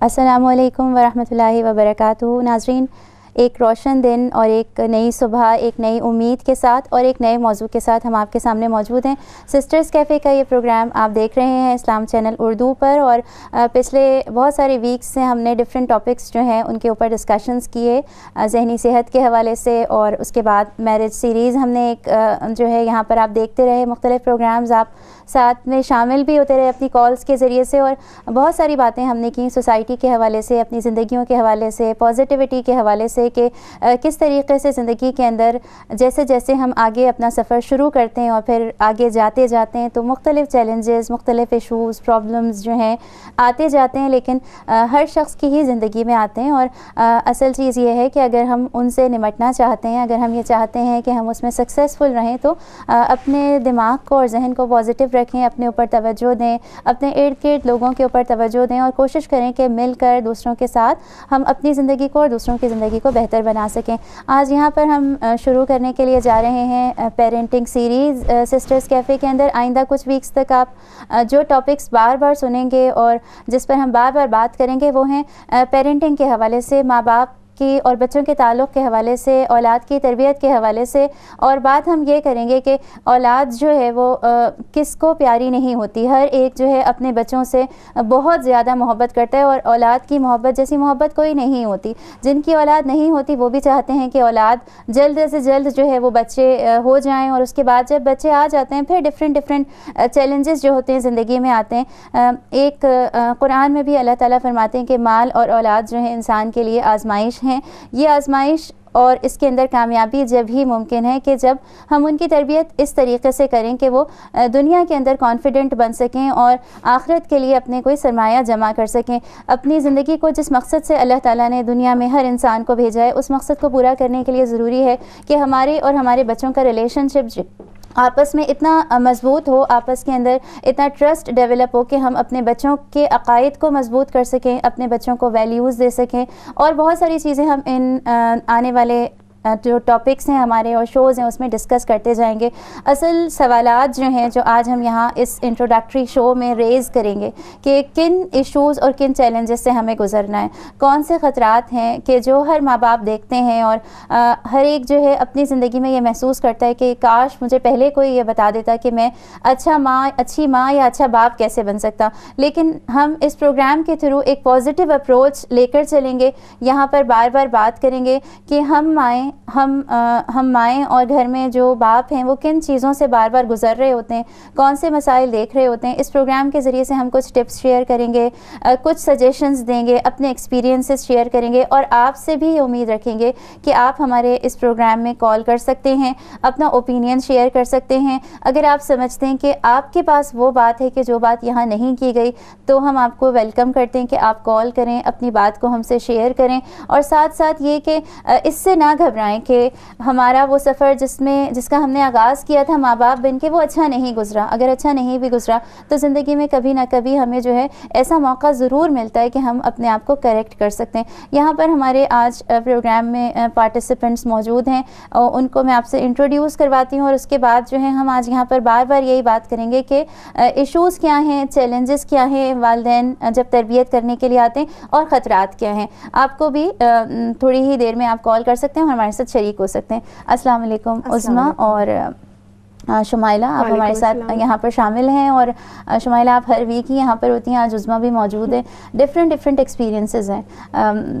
السلام علیکم ورحمۃ اللہ وبرکاتہ. ناظرین، ایک روشن دن اور ایک نئی صبح، ایک نئی امید کے ساتھ اور ایک نئے موضوع کے ساتھ ہم آپ کے سامنے موجود ہیں. سسٹرز کیفے کا یہ پروگرام آپ دیکھ رہے ہیں اسلام چینل اردو پر، اور پچھلے بہت سارے ویکس سے ہم نے ڈفرینٹ ٹاپکس جو ہیں ان کے اوپر ڈسکشنز کیے، ذہنی صحت کے حوالے سے، اور اس کے بعد میرج سیریز ہم نے ایک جو ہے یہاں پر آپ دیکھتے رہے. مختلف پروگرامز آپ ساتھ میں شامل بھی ہوتے رہے اپنی کالز کے ذریعے سے، اور بہت ساری باتیں ہم نے کی سوسائٹی کے حوالے سے، اپنی زندگیوں کے حوالے سے، پازیٹیوٹی کے حوالے سے، کہ کس طریقے سے زندگی کے اندر جیسے جیسے ہم آگے اپنا سفر شروع کرتے ہیں اور پھر آگے جاتے جاتے ہیں تو مختلف چیلنجز، مختلف ایشوز، پرابلمز جو ہیں آتے جاتے ہیں، لیکن ہر شخص کی ہی زندگی میں آتے ہیں. اور اصل چیز یہ ہے کہ اگر ہم ان سے نمٹنا چاہتے ہیں، اگر ہم یہ چاہتے ہیں کہ ہم اس میں سکسیزفل رہیں، تو اپنے دماغ کو اور ذہن کو پازیٹیو رکھیں، اپنے اوپر توجہ دیں، اپنے ارد گرد لوگوں کے اوپر توجہ دیں، اور کوشش کریں کہ مل کر دوسروں کے ساتھ ہم اپنی زندگی کو اور دوسروں کی زندگی کو بہتر بنا سکیں. آج یہاں پر ہم شروع کرنے کے لیے جا رہے ہیں پیرنٹنگ سیریز سسٹرز کیفے کے اندر. آئندہ کچھ ویکس تک آپ جو ٹاپکس بار بار سنیں گے اور جس پر ہم بار بار بات کریں گے وہ ہیں پیرنٹنگ کے حوالے سے، ماں باپ کی اور بچوں کے تعلق کے حوالے سے، اولاد کی تربیت کے حوالے سے. اور بات ہم یہ کریں گے کہ اولاد جو ہے وہ کس کو پیاری نہیں ہوتی. ہر ایک جو ہے اپنے بچوں سے بہت زیادہ محبت کرتا ہے، اور اولاد کی محبت جیسی محبت کوئی نہیں ہوتی. جن کی اولاد نہیں ہوتی وہ بھی چاہتے ہیں کہ اولاد جلد سے جلد جو ہے وہ بچے ہو جائیں، اور اس کے بعد جب بچے آ جاتے ہیں پھر ڈفرینٹ چیلنجز جو ہوتے ہیں زندگی میں آتے ہیں. ایک قرآن میں بھی اللہ تعالیٰ فرماتے ہیں کہ مال اور اولاد جو ہے انسان کے لیے آزمائش ہیں. یہ آزمائش اور اس کے اندر کامیابی جب ہی ممکن ہے کہ جب ہم ان کی تربیت اس طریقے سے کریں کہ وہ دنیا کے اندر کانفیڈنٹ بن سکیں اور آخرت کے لیے اپنے کوئی سرمایہ جمع کر سکیں. اپنی زندگی کو جس مقصد سے اللہ تعالیٰ نے دنیا میں ہر انسان کو بھیجا ہے اس مقصد کو پورا کرنے کے لیے ضروری ہے کہ ہمارے اور ہمارے بچوں کا ریلیشن شپ آپس میں اتنا مضبوط ہو، آپس کے اندر اتنا ٹرسٹ ڈیولپ ہو کہ ہم اپنے بچوں کے عقائد کو مضبوط کر سکیں، اپنے بچوں کو ویلیوز دے سکیں. اور بہت ساری چیزیں ہم ان آنے والے جو ٹاپکس ہیں ہمارے اور شوز ہیں اس میں ڈسکس کرتے جائیں گے. اصل سوالات جو ہیں جو آج ہم یہاں اس انٹروڈکٹری شو میں ریز کریں گے کہ کن ایشوز اور کن چیلنجز سے ہمیں گزرنا ہے، کون سے خطرات ہیں کہ جو ہر ماں باپ دیکھتے ہیں، اور ہر ایک جو ہے اپنی زندگی میں یہ محسوس کرتا ہے کہ کاش مجھے پہلے کوئی یہ بتا دیتا کہ میں اچھی ماں یا اچھا باپ کیسے بن سکتا. لیکن ہم اس پروگرام کے تھرو ایک پازیٹیو اپروچ لے کر چلیں گے. یہاں پر بار بار بات کریں گے کہ ہم مائیں اور گھر میں جو باپ ہیں وہ کن چیزوں سے بار بار گزر رہے ہوتے ہیں، کون سے مسائل دیکھ رہے ہوتے ہیں. اس پروگرام کے ذریعے سے ہم کچھ ٹپس شیئر کریں گے، کچھ سجیشنز دیں گے، اپنے ایکسپیرینسز شیئر کریں گے، اور آپ سے بھی یہ امید رکھیں گے کہ آپ ہمارے اس پروگرام میں کال کر سکتے ہیں، اپنا اوپینین شیئر کر سکتے ہیں. اگر آپ سمجھتے ہیں کہ آپ کے پاس وہ بات ہے کہ جو بات یہاں نہیں کی گئی تو ہم آپ کو ویلکم کرتے ہیں کہ آپ کال کریں، اپنی بات کو ہم سے شیئر کریں. اور ساتھ ساتھ یہ کہ اس سے نہ گھبرائیں کہ ہمارا وہ سفر جس کا ہم نے آغاز کیا تھا ماں باپ بن کے وہ اچھا نہیں گزرا. اگر اچھا نہیں بھی گزرا تو زندگی میں کبھی نہ کبھی ہمیں جو ہے ایسا موقع ضرور ملتا ہے کہ ہم اپنے آپ کو کریکٹ کر سکتے ہیں. یہاں پر ہمارے آج پروگرام میں پارٹیسپینٹس موجود ہیں، ان کو میں آپ سے انٹروڈیوس کرواتی ہوں، اور اس کے بعد جو ہے ہم آج یہاں پر بار بار یہی بات کریں گے کہ ایشوز کیا ہیں، چیلنجز کیا ہیں والدین جب تربیت کرنے کے لیے آتے ہیں، اور خطرات کیا ہیں. آپ کو بھی تھوڑی ہی دیر میں آپ کال کر سکتے ہیں اور ہمارے ساتھ شریک ہو سکتے ہیں. السلام علیکم عظمیٰ اور شمائلہ، آپ ہمارے ساتھ یہاں پر شامل ہیں. اور شمائلہ آپ ہر ویک ہی یہاں پر ہوتی ہیں، آج عظمیٰ بھی موجود ہیں. ڈفرینٹ ایکسپیرینسز ہیں،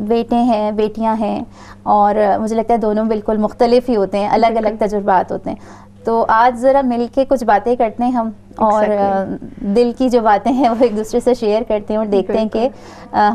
بیٹے ہیں، بیٹیاں ہیں، اور مجھے لگتا ہے دونوں بالکل مختلف ہی ہوتے ہیں، الگ الگ تجربات ہوتے ہیں. تو آج ذرا مل کے کچھ باتیں کرتے ہیں ہم، اور دل کی جو باتیں ہیں وہ ایک دوسرے سے شیئر کرتے ہیں اور دیکھتے ہیں کہ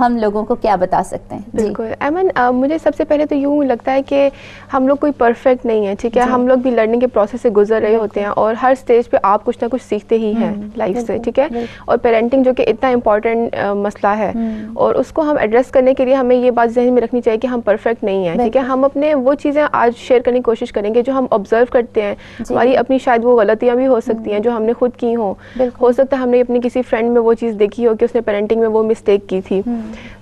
ہم لوگوں کو کیا بتا سکتے ہیں. بالکل ایمن، مجھے سب سے پہلے تو یوں لگتا ہے کہ ہم لوگ کوئی پرفیکٹ نہیں ہے، ٹھیک ہے. ہم لوگ بھی لرننگ کے پروسیس سے گزر رہے ہوتے ہیں، اور ہر سٹیج پہ آپ کچھ نہ کچھ سیکھتے ہی ہیں لائف سے، ٹھیک ہے. اور پیرنٹنگ جو کہ اتنا امپورٹنٹ مسئلہ ہے، اور اس کو ہم ایڈریس کرنے کے لیے ہمیں یہ بات ذہن میں رکھنی چاہیے کہ ہم پرفیکٹ نہیں ہیں، ٹھیک ہے. ہم اپنے وہ چیزیں آج شیئر کرنے کی کوشش کریں گے جو ہم آبزرو کرتے ہیں. ہماری اپنی شاید وہ غلطیاں بھی ہو سکتی ہیں جو ہم نے خود کی نہیں ہو سکتا ہے ہم نے اپنی کسی فرینڈ میں وہ چیز دیکھی ہو کہ اس نے پیرنٹنگ میں وہ مسٹیک کی تھی,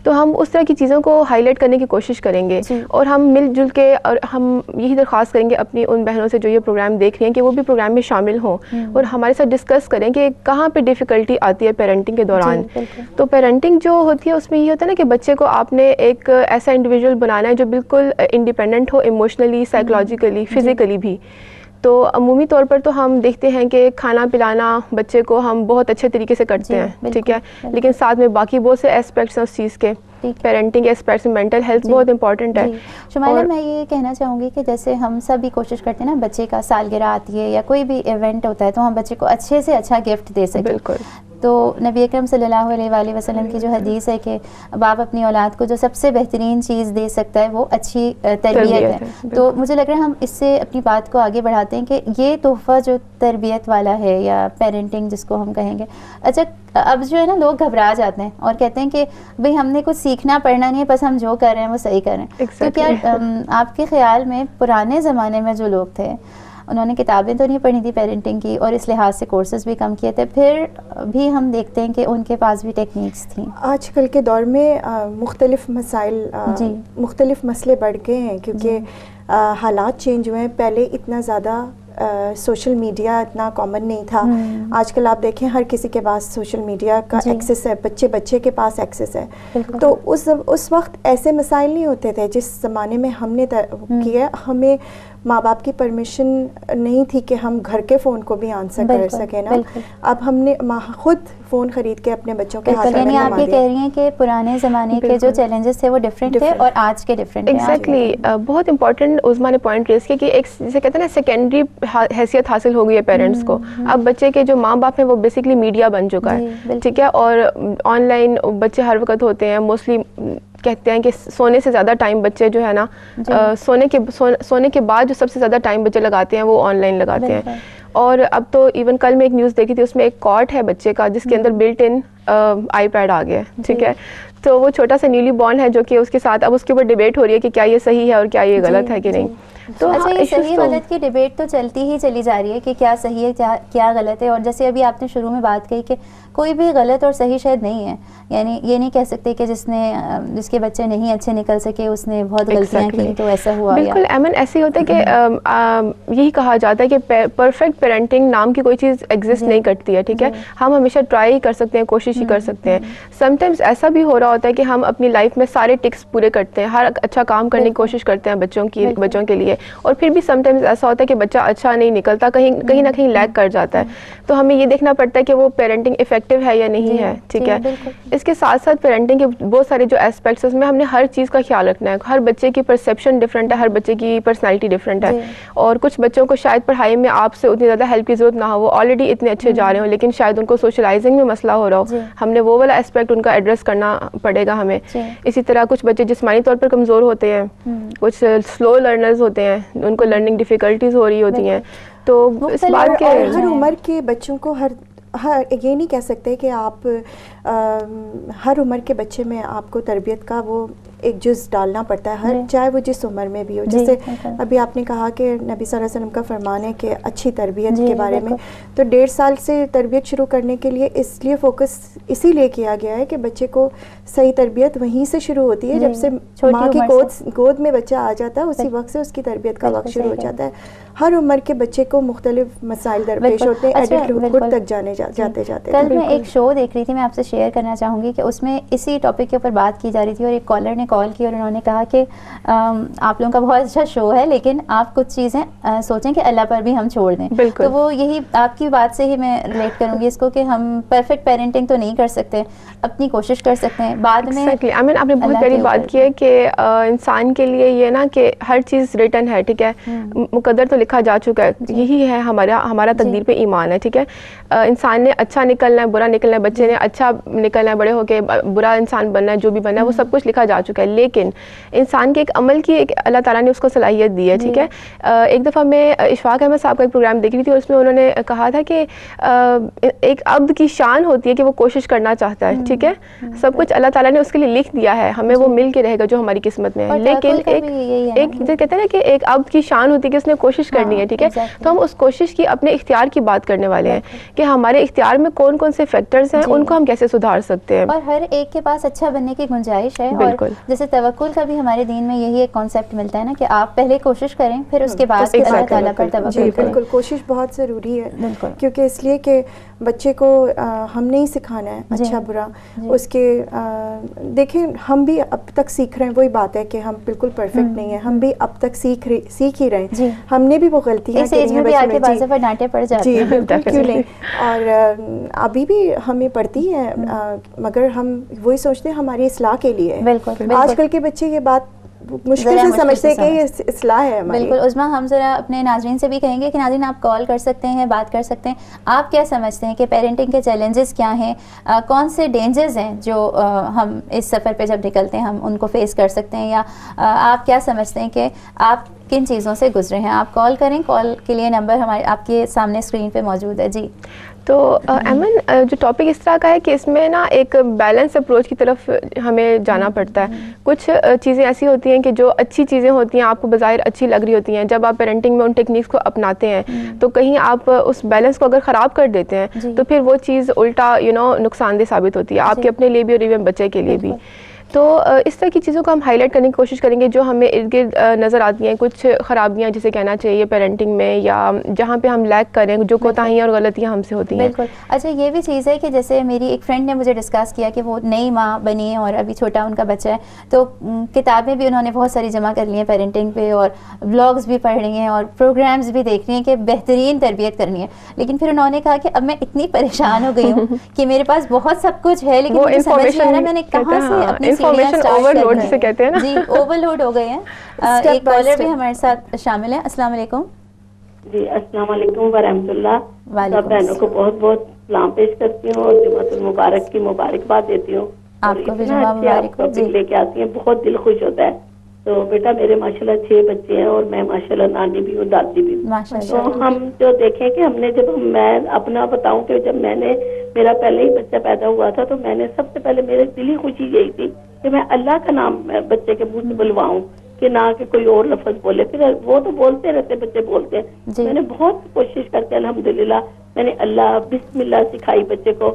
تو ہم اس طرح کی چیزوں کو ہائی لائٹ کرنے کی کوشش کریں گے, اور ہم مل جل کے, اور ہم یہی درخواست کریں گے اپنی ان بہنوں سے جو یہ پروگرام دیکھ رہی ہیں کہ وہ بھی پروگرام میں شامل ہوں اور ہمارے ساتھ ڈسکس کریں کہ کہاں پہ ڈیفیکلٹی آتی ہے پیرنٹنگ کے دوران. تو پیرنٹنگ جو ہوتی ہے اس میں یہ ہوتا ہے نا کہ بچے کو آپ نے ایک ایسا انڈیویجول بنانا ہے جو بالکل انڈیپینڈنٹ ہو, ایموشنلی, سائیکولوجیکلی, فزیکلی بھی. تو عمومی طور پر تو ہم دیکھتے ہیں کہ کھانا پلانا بچے کو ہم بہت اچھے طریقے سے کرتے ہیں, ٹھیک ہے, لیکن ساتھ میں باقی بہت سے اسپیکٹس ہیں اس چیز کے, پیرنٹنگ کے اسپیکٹس میں مینٹل ہیلتھ بہت امپورٹنٹ ہے. شمائلہ, میں یہ کہنا چاہوں گی کہ جیسے ہم سب بھی کوشش کرتے ہیں نا, بچے کا سالگرہ آتی ہے یا کوئی بھی ایونٹ ہوتا ہے تو ہم بچے کو اچھے سے اچھا گفٹ دے سکیں. بالکل. تو نبی اکرم صلی اللہ علیہ وآلہ وسلم کی جو حدیث ہے کہ باپ اپنی اولاد کو جو سب سے بہترین چیز دے سکتا ہے وہ اچھی تربیت ہے. تو مجھے لگ رہا ہے ہم اس سے اپنی بات کو آگے بڑھاتے ہیں کہ یہ تحفہ جو تربیت والا ہے یا پیرنٹنگ جس کو ہم کہیں گے, اچھا اب جو ہے نا لوگ گھبرا جاتے ہیں اور کہتے ہیں کہ بھئی ہم نے کچھ سیکھنا پڑھنا نہیں ہے, بس ہم جو کر رہے ہیں وہ صحیح کر رہے ہیں. تو کیا آپ کے خیال میں پرانے زمانے میں جو لوگ تھے انہوں نے کتابیں تو نہیں پڑھی تھی پیرنٹنگ کی, اور اس لحاظ سے کورسز بھی کم کیے تھے, پھر بھی ہم دیکھتے ہیں کہ ان کے پاس بھی ٹیکنیکس تھیں. آج کل کے دور میں مختلف مسائل, مختلف مسئلے بڑھ گئے ہیں کیونکہ حالات چینج ہوئے ہیں. پہلے اتنا زیادہ سوشل میڈیا اتنا کامن نہیں تھا. آج کل آپ دیکھیں ہر کسی کے پاس سوشل میڈیا کا ایکسیس ہے, بچے کے پاس ایکسیس ہے. تو اس وقت ایسے مسائل نہیں ہوتے تھے جس زمانے میں ہم نے کیا. ہمیں ماں باپ کی پرمیشن نہیں تھی کہ ہم گھر کے فون کو بھی آنسر کر سکیں نا. اب ہم نے خود فون خرید کے اپنے بچوں کے ہاتھ میں. یعنی آپ یہ کہہ رہی ہیں کہ پرانے زمانے کے جو چیلنجز تھے وہ ڈفرینٹ تھے اور آج کے ڈفرینٹ ہیں. ایگزیکٹلی, بہت امپورٹنٹ عظمیٰ نے پوائنٹ ریز کیا کہ ایک جسے کہتے ہیں نا سیکنڈری حیثیت حاصل ہو گئی ہے پیرنٹس کو. اب بچے کے جو ماں باپ ہیں وہ بیسکلی میڈیا بن چکا ہے, ٹھیک ہے, اور آن لائن بچے ہر وقت ہوتے ہیں. موسٹلی کہتے ہیں کہ سونے سے زیادہ ٹائم بچے جو ہے نا سونے کے بعد جو سب سے زیادہ ٹائم بچے لگاتے ہیں وہ آن لائن لگاتے ہیں. اور اب تو ایون کل میں ایک نیوز دیکھی تھی, اس میں ایک کارٹ ہے بچے کا جس کے اندر بلٹ ان آئی پیڈ آ گیا ہے, ٹھیک ہے. تو وہ چھوٹا سا نیولی بورن ہے جو کہ اس کے ساتھ اب اس کے اوپر ڈیبیٹ ہو رہی ہے کہ کیا یہ صحیح ہے اور کیا یہ غلط ہے کہ نہیں. تو اچھا, یہ صحیح غلط کی ڈیبیٹ تو چلتی ہی چلی جا رہی ہے کہ کیا صحیح ہے کیا غلط ہے. اور جیسے ابھی آپ نے شروع میں بات کہی کہ کوئی بھی غلط اور صحیح شاید نہیں ہے, یعنی یہ نہیں کہہ سکتے کہ جس کے بچے نہیں اچھے نکل سکے اس نے بہت غلطیاں کی تو ایسا ہوا. بالکل ایمن, ایسے ہی ہوتا ہے کہ یہی کہا جاتا ہے کہ پرفیکٹ پیرنٹنگ نام کی کوئی چیز ایگزسٹ نہیں کرتی ہے, ٹھیک ہے. ہم ہمیشہ ٹرائی کر سکتے ہیں, کوشش ہی کر سکتے ہیں. سم ٹائمز ایسا بھی ہو رہا ہوتا ہے کہ ہم اپنی لائف میں سارے ٹکس پورے کرتے ہیں, ہر اچھا کام کرنے کی کوشش کرتے ہیں بچوں کے لیے, اور پھر بھی سم ٹائمز ایسا ہوتا ہے کہ بچہ اچھا نہیں نکلتا, کہیں نہ کہیں لیگ کر جاتا ہے. تو ہمیں یہ دیکھنا پڑتا ہے کہ وہ پیرنٹنگ افیکٹو ہے یا نہیں ہے, ٹھیک ہے. اس کے ساتھ ساتھ پیرنٹنگ کے بہت سارے جو اسپیکٹس اس میں ہم نے ہر چیز کا خیال رکھنا ہے. ہر بچے کی پرسیپشن ڈفرینٹ ہے, ہر بچے کی پرسنالٹی ڈفرینٹ ہے, اور کچھ بچوں کو شاید پڑھائی میں آپ سے اتنی زیادہ ہیلپ کی ضرورت نہ ہو, وہ آلریڈی اتنے اچھے جا رہے ہوں, لیکن شاید ان کو سوشلائزنگ میں مسئلہ ہو رہا ہو. ہم نے وہ والا اسپیکٹ ان کا ایڈریس کرنا پڑے گا ہمیں. اسی طرح کچھ بچے جسمانی طور پر کمزور ہوتے ہیں, کچھ سلو لرنرز ہوتے ہیں, ان کو لرننگ ڈیفیکلٹیز ہو رہی ہوتی ہیں. تو اس بات کے ہر عمر کے بچوں کو یہ نہیں کہہ سکتے کہ آپ ہر عمر کے بچے میں آپ کو تربیت کا وہ ایک جز ڈالنا پڑتا ہے, چاہے وہ جس عمر میں بھی ہو. جیسے ابھی آپ نے کہا کہ نبی صلی اللہ علیہ وسلم کا فرمان ہے کہ اچھی تربیت کے بارے میں, تو 1.5 سال سے تربیت شروع کرنے کے لیے اس لیے فوکس اسی لیے کیا گیا ہے کہ بچے کو صحیح تربیت وہیں سے شروع ہوتی ہے جب سے ماں کی گود میں بچہ آ جاتا ہے, اسی وقت سے اس کی تربیت کا وقت شروع ہو جاتا ہے. ہر عمر کے بچے کو مختلف مسائل درپیش ہوتے ہیں ایڈلٹہڈ تک جاتے. کل میں ایک شو دیکھ رہی تھی, میں آپ سے شیئر کرنا چاہوں گی کہ اس میں اسی ٹاپک کے اوپر بات کی جا رہی تھی, اور ایک کالر نے کال کی اور انہوں نے کہا کہ آپ لوگوں کا بہت اچھا شو ہے لیکن آپ کچھ چیزیں سوچیں کہ اللہ پر بھی ہم چھوڑ دیں. تو وہ یہی آپ کی بات سے ہی میں ریلیٹ کروں گی اس کو کہ ہم پرفیکٹ پیرنٹنگ تو نہیں کر سکتے, اپنی کوشش کر سکتے ہیں, بعد میں آپ نے بہت بڑی بات کی ہے کہ انسان کے لیے یہ نا کہ ہر چیز ریٹن ہے, ٹھیک ہے, مقدر تو لکھا جا چکا ہے, یہی ہے ہمارا تقدیر پہ ایمان ہے, ٹھیک ہے. انسان نے اچھا نکلنا ہے, برا نکلنا ہے, بچے نے اچھا نکلنا ہے, بڑے ہو کے برا انسان بننا ہے, جو بھی بننا ہے وہ سب کچھ لکھا جا چکا ہے. لیکن انسان کے ایک عمل کی ایک اللہ تعالیٰ نے اس کو صلاحیت دی ہے, ٹھیک ہے. ایک دفعہ میں اشفاق احمد صاحب کا ایک پروگرام دیکھ رہی تھی, اور اس میں انہوں نے کہا تھا کہ ایک عبد کی شان ہوتی ہے کہ وہ کوشش کرنا چاہتا ہے, ٹھیک ہے. سب کچھ اللہ تعالیٰ نے اس کے لیے لکھ دیا ہے, ہمیں وہ مل کے رہے گا جو ہماری قسمت میں ہے. لیکن ایک جو کہتے ہیں نا کہ ایک عبد کی شان ہوتی ہے کہ اس نے کوشش کرنی ہے, ٹھیک ہے, تو ہم اس کوشش کی اپنے اختیار کی بات کرنے والے ہیں کہ ہمارے اختیار میں کون کون سے فیکٹرز ہیں, ان کو ہم کیسے سدھار سکتے ہیں, اور ہر ایک کے پاس اچھا بننے کی گنجائش ہے. بالکل, جیسے توکل کا بھی ہمارے دین میں یہی ایک کانسیپٹ ملتا ہے نا کہ آپ پہلے کوشش کریں, پھر اس کے بعد اللہ تعالیٰ پر توکل کریں. بالکل, کوشش بہت ضروری ہے, کیونکہ اس لیے کہ بچے کو ہم نہیں سکھانا ہے اچھا برا, اس کے دیکھیں ہم بھی اب تک سیکھ رہے ہیں, وہی بات ہے کہ ہم بالکل پرفیکٹ نہیں ہیں, ہم بھی اب تک سیکھ ہی رہے ہیں, ہم نے بھی وہ غلطیاں کی ہیں, ڈانٹے پڑ جاتے ہیں, بالکل کیوں نہیں, اور ابھی بھی ہمیں پڑتی ہے, مگر ہم وہی سوچتے ہیں ہماری اصلاح کے لیے. آج کل کے بچے یہ بات مشکل سے سمجھتے ہیں کہ یہ اصلاح ہے ہماری. بالکل. عظمیٰ, ہم ذرا اپنے ناظرین سے بھی کہیں گے کہ ناظرین آپ کال کر سکتے ہیں, بات کر سکتے ہیں, آپ کیا سمجھتے ہیں کہ پیرنٹنگ کے چیلنجز کیا ہیں, کون سے ڈینجرز ہیں جو ہم اس سفر پہ جب نکلتے ہیں ہم ان کو فیس کر سکتے ہیں, یا آپ کیا سمجھتے ہیں کہ آپ کن چیزوں سے گزرے ہیں. آپ کال کریں, کال کے لیے نمبر ہمارے آپ کے سامنے اسکرین پہ موجود ہے. جی, تو ایمن, جو ٹاپک اس طرح کا ہے کہ اس میں نا ایک بیلنس اپروچ کی طرف ہمیں جانا پڑتا ہے. کچھ چیزیں ایسی ہوتی ہیں کہ جو اچھی چیزیں ہوتی ہیں, آپ کو بظاہر اچھی لگ رہی ہوتی ہیں, جب آپ پیرنٹنگ میں ان ٹیکنیکس کو اپناتے ہیں تو کہیں آپ اس بیلنس کو اگر خراب کر دیتے ہیں تو پھر وہ چیز الٹا نقصان دہ ثابت ہوتی ہے, آپ کے اپنے لیے بھی اور ایون بچے کے لیے بھی. تو اس طرح کی چیزوں کو ہم ہائی لائٹ کرنے کی کوشش کریں گے جو ہمیں ارد گرد نظر آتی ہیں, کچھ خرابیاں جسے کہنا چاہیے پیرنٹنگ میں, یا جہاں پہ ہم لیک کریں, جو کوتاہیاں اور غلطیاں ہم سے ہوتی ہیں. بالکل. اچھا, یہ بھی چیز ہے کہ جیسے میری ایک فرینڈ نے مجھے ڈسکس کیا کہ وہ نئی ماں بنی ہے اور ابھی چھوٹا ان کا بچہ ہے, تو کتابیں بھی انہوں نے بہت ساری جمع کر لی ہیں پیرنٹنگ پہ, اور بلاگز بھی پڑھ رہی ہیں, اور پروگرامز بھی دیکھ رہی ہیں کہ بہترین تربیت کرنی ہے. لیکن پھر انہوں نے کہا کہ اب میں اتنی پریشان ہو گئی ہوں کہ میرے پاس بہت سب کچھ ہے, لیکن مجھے سمجھ نہیں آ رہا میں نے کہاں سے اپنی سیڑھیاں اسٹارٹ لوڈ سے کہتے ہیں نا, جی اوور لوڈ ہو گئے ہیں. ایک کالر بھی ہمارے ساتھ شامل ہیں. السلام علیکم. جی السلام علیکم ورحمۃ اللہ. سب بہنوں کو بہت بہت سلام پیش کرتی ہوں اور جمعۃ المبارک کی مبارکباد دیتی ہوں. آپ کو بھی جمعہ مبارک. جی لے کے آتی ہیں, بہت دل خوش ہوتا ہے. تو بیٹا میرے ماشاءاللہ 6 بچے ہیں اور میں ماشاءاللہ نانی بھی ہوں, دادی بھی ہوں. تو ہم جو دیکھیں کہ ہم نے میں اپنا بتاؤں کہ جب میں نے میرا پہلے ہی بچہ پیدا ہوا تھا تو میں نے سب سے پہلے میرے دلی خوشی یہی تھی کہ میں اللہ کا نام بچے کے منہ سے بلواؤں, کہ نہ کہ کوئی اور لفظ بولے. پھر وہ تو بولتے رہتے, بچے بولتے ہیں. میں نے بہت کوشش کر کے الحمدللہ میں نے اللہ بسم اللہ سکھائی بچے کو.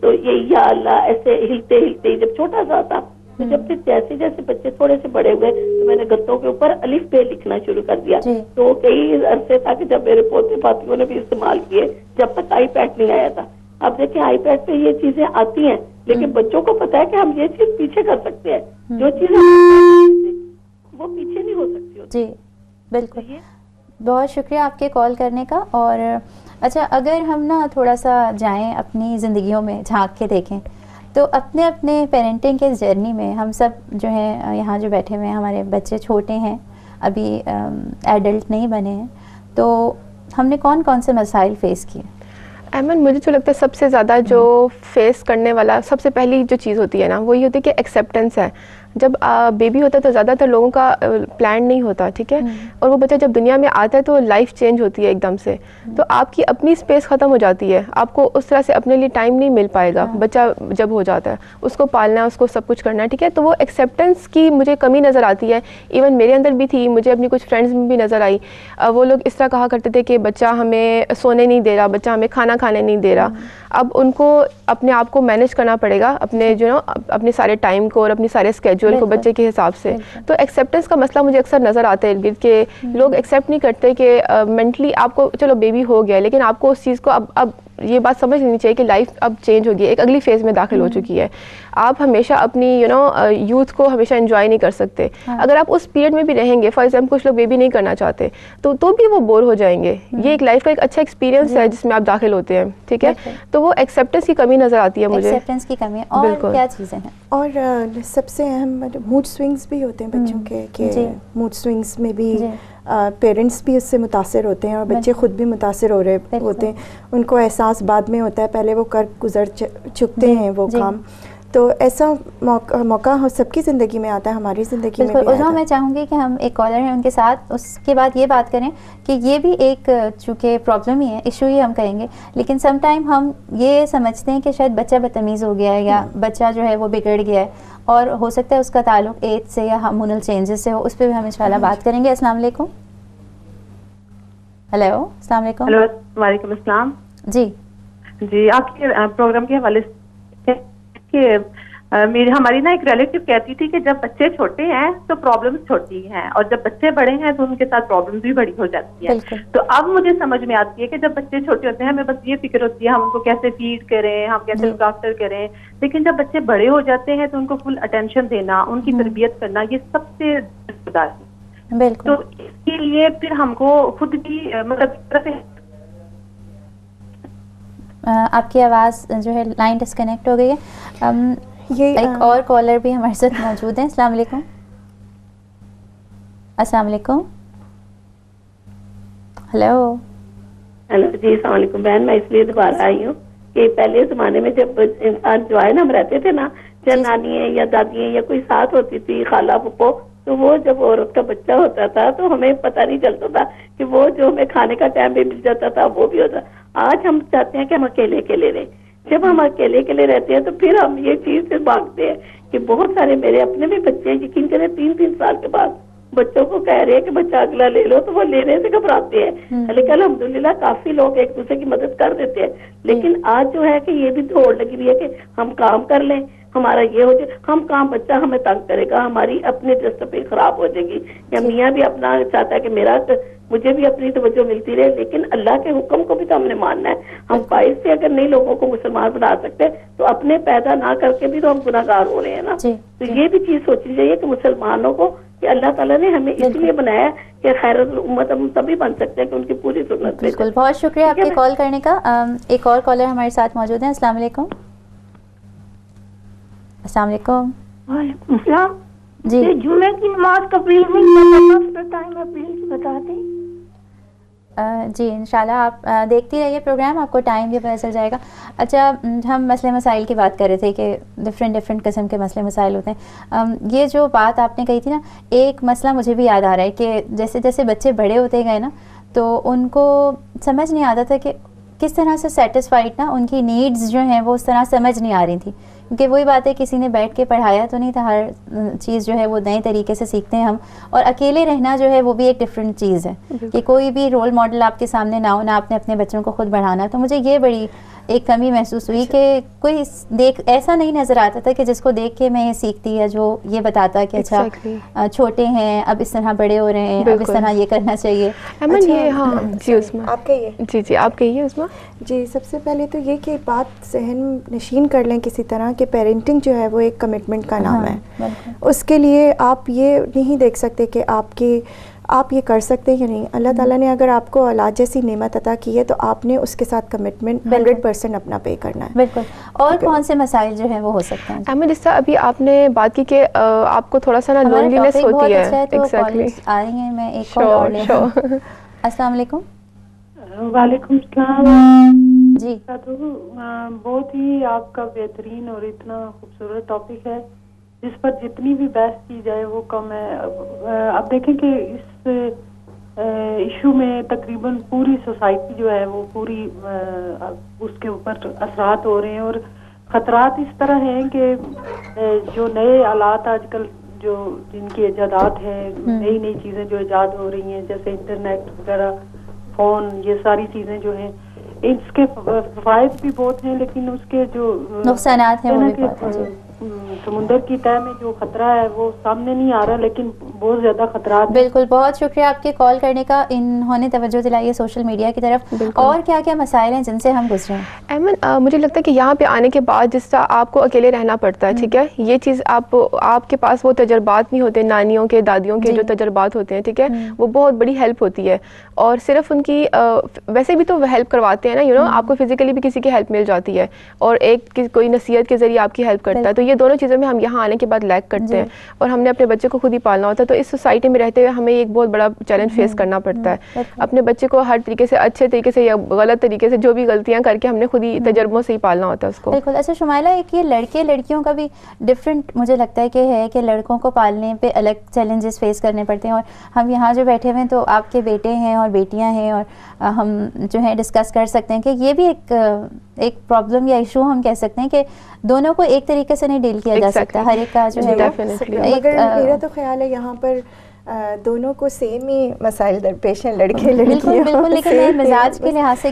تو یہ یا اللہ ایسے ہلتے ہلتے جب چھوٹا سا تھا, تو جب پھر جیسے جیسے بچے تھوڑے سے بڑے ہوئے تو میں نے گتوں کے اوپر الف بے لکھنا شروع کر دیا. تو کئی عرصے تھا کہ جب میرے پوتے پاتیوں نے بھی استعمال کیے, جب تک آئی پیڈ نہیں آیا تھا. اب دیکھیں آئی پیڈ پہ یہ چیزیں آتی ہیں, لیکن بچوں کو پتا ہے کہ ہم یہ چیز پیچھے کر سکتے ہیں, جو چیزیں وہ پیچھے نہیں ہو سکتی. جی بالکل, بہت شکریہ آپ کے کال کرنے کا. اور اچھا, اگر ہم نا تھوڑا سا جائیں اپنی زندگیوں میں جھانک کے دیکھیں تو اپنے اپنے پیرنٹنگ کے جرنی میں ہم سب جو ہیں یہاں جو بیٹھے ہوئے ہیں, ہمارے بچے چھوٹے ہیں, ابھی ایڈلٹ نہیں بنے ہیں, تو ہم نے کون کون سے مسائل فیس کیے؟ ایمن, مجھے جو لگتا ہے سب سے زیادہ جو فیس کرنے والا سب سے پہلی جو چیز ہوتی ہے نا, وہ یہ ہوتی ہے کہ ایکسیپٹنس ہے. جب بیبی ہوتا ہے تو زیادہ تر لوگوں کا پلان نہیں ہوتا, ٹھیک ہے, اور وہ بچہ جب دنیا میں آتا ہے تو لائف چینج ہوتی ہے ایک دم سے, تو آپ کی اپنی اسپیس ختم ہو جاتی ہے, آپ کو اس طرح سے اپنے لیے ٹائم نہیں مل پائے گا. بچہ جب ہو جاتا ہے اس کو پالنا ہے, اس کو سب کچھ کرنا ہے, ٹھیک ہے, تو وہ ایکسیپٹنس کی مجھے کمی نظر آتی ہے. ایون میرے اندر بھی تھی, مجھے اپنی کچھ فرینڈز میں بھی نظر آئی. وہ لوگ اس طرح کہا کرتے تھے کہ بچہ ہمیں سونے نہیں دے رہا, بچہ ہمیں کھانا کھانے نہیں دے رہا. اب ان کو اپنے آپ کو مینیج کرنا پڑے گا, اپنے اپنے سارے ٹائم کو اور اپنے سارے اسکیجول کو بچے کے حساب سے. تو ایکسیپٹنس کا مسئلہ مجھے اکثر نظر آتا ہے کہ لوگ ایکسیپٹ نہیں کرتے کہ مینٹلی آپ کو چلو بیبی ہو گیا, لیکن آپ کو اس چیز کو اب یہ بات سمجھ لینی چاہیے کہ لائف اب چینج ہوگی, ایک اگلی فیز میں داخل ہو چکی ہے. آپ ہمیشہ اپنی یوتھ کو ہمیشہ انجوائے نہیں کر سکتے. اگر آپ اس پیریڈ میں بھی رہیں گے, فار ایگزامپل کچھ لوگ بیبی نہیں کرنا چاہتے تو بھی وہ بور ہو جائیں گے. یہ ایک لائف کا ایک اچھا ایکسپیرینس ہے جس میں آپ داخل ہوتے ہیں, ٹھیک ہے. تو وہ ایکسیپٹنس کی کمی نظر آتی ہے مجھے, ایکسیپٹنس کی کمی. اور کیا چیزیں ہیں؟ اور سب سے اہم موڈ سوئنگز بھی ہوتے ہیں بچوں کے, کہ موڈ سوئنگز میں بھی پیرنٹس بھی اس سے متاثر ہوتے ہیں اور بچے خود بھی متاثر ہو رہے ہوتے ہیں. ان کو احساس بعد میں ہوتا ہے, پہلے وہ کر گزر چکتے ہیں وہ کام. تو ایسا موقع سب کی زندگی میں آتا ہے, ہماری زندگی میں بھی آتا ہے. میں چاہوں گی کہ ہم ایک کالر ہیں ان کے ساتھ اس کے بعد یہ بات کریں کہ یہ بھی ایک چونکہ پرابلم ہی ہے, ایشو ہی ہم کہیں گے, لیکن سم ٹائم ہم یہ سمجھتے ہیں کہ شاید بچہ بدتمیز ہو گیا ہے یا بچہ جو ہے وہ بگڑ گیا ہے, اور ہو سکتا ہے اس کا تعلق ایج سے یا ہارمونل چینجز سے ہو. اس پہ بھی ہم انشاءاللہ بات کریں گے. السلام علیکم. ہیلو, السلام علیکم. ہیلو, وعلیکم السلام. جی آپ کے پروگرام کے حوالے سے کہ ہماری نا ایک ریلیٹیو کہتی تھی کہ جب بچے چھوٹے ہیں تو پرابلمس چھوٹی ہیں, اور جب بچے بڑے ہیں تو ان کے ساتھ پرابلمس بھی بڑی ہو جاتی ہیں. تو اب مجھے سمجھ میں آتی ہے کہ جب بچے چھوٹے ہوتے ہیں ہمیں بس یہ فکر ہوتی ہے ہم ان کو کیسے فیڈ کریں, ہم کیسے لک آفٹر کریں, لیکن جب بچے بڑے ہو جاتے ہیں تو ان کو فل اٹینشن دینا, ان کی تربیت کرنا, یہ سب سے ذمہ دار ہے. تو اس کے لیے پھر ہم کو خود بھی مطلب آپ کی آواز جو ہے لائن ڈسکنیکٹ ہو گئی ہے. ایک اور کالر بھی ہمارے ساتھ موجود ہیں. السلام علیکم. السلام علیکم. ہیلو. ہیلو جی السلام علیکم. بہن میں اس لیے دوبارہ آئی ہوں کہ پہلے زمانے میں جب انسان جو ہے نا ہم رہتے تھے نا, جب نانی ہے یا دادی ہے یا کوئی ساتھ ہوتی تھی, خالہ پھپھو, تو وہ جب عورت کا بچہ ہوتا تھا تو ہمیں پتہ نہیں چلتا تھا کہ وہ جو ہمیں کھانے کا ٹائم بھی مل جاتا تھا وہ بھی ہوتا. آج ہم چاہتے ہیں کہ ہم اکیلے اکیلے رہیں. جب ہم اکیلے اکیلے رہتے ہیں تو پھر ہم یہ چیز سے بھاگتے ہیں کہ بہت سارے میرے اپنے بھی بچے ہیں, یقین کریں 3 سال کے بعد بچوں کو کہہ رہے ہیں کہ بچہ اگلا لے لو تو وہ لینے سے گھبراتے ہیں. لیکن الحمدللہ کافی لوگ ایک دوسرے کی مدد کر دیتے ہیں, لیکن آج جو ہے کہ یہ بھی دوڑ لگی ہوئی ہے کہ ہم کام کر لیں, ہمارا یہ ہو جائے, ہم کام بچہ ہمیں تنگ کرے گا, ہماری اپنی ڈسپلن خراب ہو جائے گی, یا میاں بھی اپنا چاہتا ہے کہ میرا مجھے بھی اپنی توجہ ملتی رہے, لیکن اللہ کے حکم کو بھی تو ہم نے ماننا ہے. ہم 22 سے اگر نئی لوگوں کو مسلمان بنا سکتے تو اپنے پیدا نہ کر کے بھی تو ہم گناہ گار ہو رہے ہیں نا. تو یہ بھی چیز سوچنی چاہیے کہ مسلمانوں کو کہ اللہ تعالیٰ نے ہمیں اس لیے بنایا کہ خیر الامت ہم تبھی بن سکتے ہیں کہ ان کی پوری سنت. بالکل, بہت شکریہ آپ کے کال کرنے کا. ایک اور کالر ہمارے ساتھ موجود ہیں. السلام علیکم. السلام علیکم. وعلیکم السلام. جی جمعے کی نماز کا پلیز ٹائم ہے, پلیز بتا دیں. جی انشاءاللہ آپ دیکھتی رہیے پروگرام, آپ کو ٹائم بھی پتہ چل جائے گا. اچھا, ہم مسئلے مسائل کی بات کر رہے تھے کہ ڈفرینٹ قسم کے مسئلے مسائل ہوتے ہیں. یہ جو بات آپ نے کہی تھی نا, ایک مسئلہ مجھے بھی یاد آ رہا ہے کہ جیسے جیسے بچے بڑے ہوتے گئے نا تو ان کو سمجھ نہیں آتا تھا کہ کس طرح سے سیٹسفائڈ نا ان کی نیڈز جو ہیں وہ اس طرح سمجھ نہیں آ رہی تھی, کیونکہ وہی بات ہے کسی نے بیٹھ کے پڑھایا تو نہیں تھا, ہر چیز جو ہے وہ نئے طریقے سے سیکھتے ہیں ہم. اور اکیلے رہنا جو ہے وہ بھی ایک ڈفرینٹ چیز ہے کہ کوئی بھی رول ماڈل آپ کے سامنے نہ ہو, نہ آپ نے اپنے بچوں کو خود بڑھانا. تو مجھے یہ بڑی ایک کمی محسوس ہوئی کہ کوئی ایسا نہیں نظر آتا تھا کہ جس کو دیکھ کے میں یہ سیکھتی ہے جو یہ بتاتا کہ اچھا چھوٹے ہیں اب اس طرح بڑے ہو رہے ہیں, اب اس طرح یہ کرنا چاہیے. آپ کہیے. جی آپ کہیے عظمیٰ. جی سب سے پہلے تو یہ کہ بات ذہن نشین کر لیں کسی طرح کہ پیرنٹنگ جو ہے وہ ایک کمٹمنٹ کا نام ہے. اس کے لیے آپ یہ نہیں دیکھ سکتے کہ آپ یہ کر سکتے ہیں یا نہیں. اللہ تعالیٰ نے اگر آپ کو اولاد جیسی نعمت عطا کی ہے تو آپ نے اس کے ساتھ کمٹمنٹ 100% اپنا پے کرنا ہے. بالکل. اور کون سے مسائل جو ہیں وہ ہو سکتے ہیں؟ احمد, جس طرح ابھی آپ نے بات کی کہ آپ کو تھوڑا سا نا لونلینس ہوتی ہے. ایگزیکٹلی آ رہی ہیں, میں ایک کال اور لے لوں. السلام علیکم. وعلیکم السلام. جی بہت ہی آپ کا بہترین اور اتنا خوبصورت ٹاپک ہے جس پر جتنی بھی بحث کی جائے وہ کم ہے. اب دیکھیں کہ اس ایشو میں تقریباً پوری سوسائٹی جو ہے وہ پوری اس کے اوپر اثرات ہو رہے ہیں, اور خطرات اس طرح ہیں کہ جو نئے آلات آج کل جو جن کی ایجادات ہیں, نئی نئی چیزیں جو ایجاد ہو رہی ہیں جیسے انٹرنیٹ وغیرہ, فون, یہ ساری چیزیں جو ہیں اس کے فوائد بھی بہت ہیں لیکن اس کے جو نقصانات ہیں وہ بھی بہت ہیں. سمندر کی تہہ میں جو خطرہ ہے وہ سامنے نہیں آ رہا لیکن بہت زیادہ خطرات. بالکل, بہت شکریہ آپ کے کال کرنے کا. انہوں نے توجہ دلائی ہے سوشل میڈیا کی طرف. اور کیا کیا مسائل ہیں جن سے ہم گزرے ہیں؟ ایمن, مجھے لگتا ہے کہ یہاں پہ آنے کے بعد جس طرح آپ کو اکیلے رہنا پڑتا ہے, ٹھیک ہے, یہ چیز آپ کے پاس وہ تجربات نہیں ہوتے نانیوں کے, دادیوں کے جو تجربات ہوتے ہیں, ٹھیک ہے, وہ بہت بڑی ہیلپ ہوتی ہے. اور صرف ان کی ویسے بھی تو وہ ہیلپ کرواتے ہیں نا, آپ کو فزیکلی بھی کسی کی ہیلپ مل جاتی ہے اور ایک کوئی نصیحت کے ذریعے آپ کی ہیلپ کرتا ہے. تو یہ دونوں چیزوں میں ہم یہاں آنے کے بعد لیک کرتے ہیں, اور ہم نے اپنے بچے کو خود ہی پالنا ہوتا ہے. تو اس سوسائٹی میں رہتے ہوئے ہمیں ایک بہت بڑا چیلنج فیس کرنا پڑتا ہے. اپنے بچے کو ہر طریقے سے, اچھے طریقے سے یا غلط طریقے سے, جو بھی غلطیاں کر کے ہم نے خود ہی تجربوں سے ہی پالنا ہوتا ہے اس کو. بالکل. اچھا شمائلہ, ایک یہ لڑکے لڑکیوں کا بھی ڈفرینٹ مجھے لگتا ہے کہ ہے کہ لڑکوں کو پالنے پہ الگ چیلنجز فیس کرنے پڑتے ہیں, اور ہم یہاں جو بیٹھے ہوئے ہیں تو آپ کے بیٹے ہیں اور بیٹیاں ہیں, اور ہم جو ہے ڈسکس کر سکتے ہیں کہ یہ بھی ایک پرابلم یا ایشو ہم کہہ سکتے ہیں کہ دونوں کو ایک طریقے سے نہیں ڈیل کیا جا سکتا, ہر ایک کا جو ہے. مگر میرا تو خیال ہے یہاں پر دونوں کو سیم ہی مسائل درپیش ہیں, لڑکے لڑکیاں. بالکل, لیکن مزاج کے لحاظ سے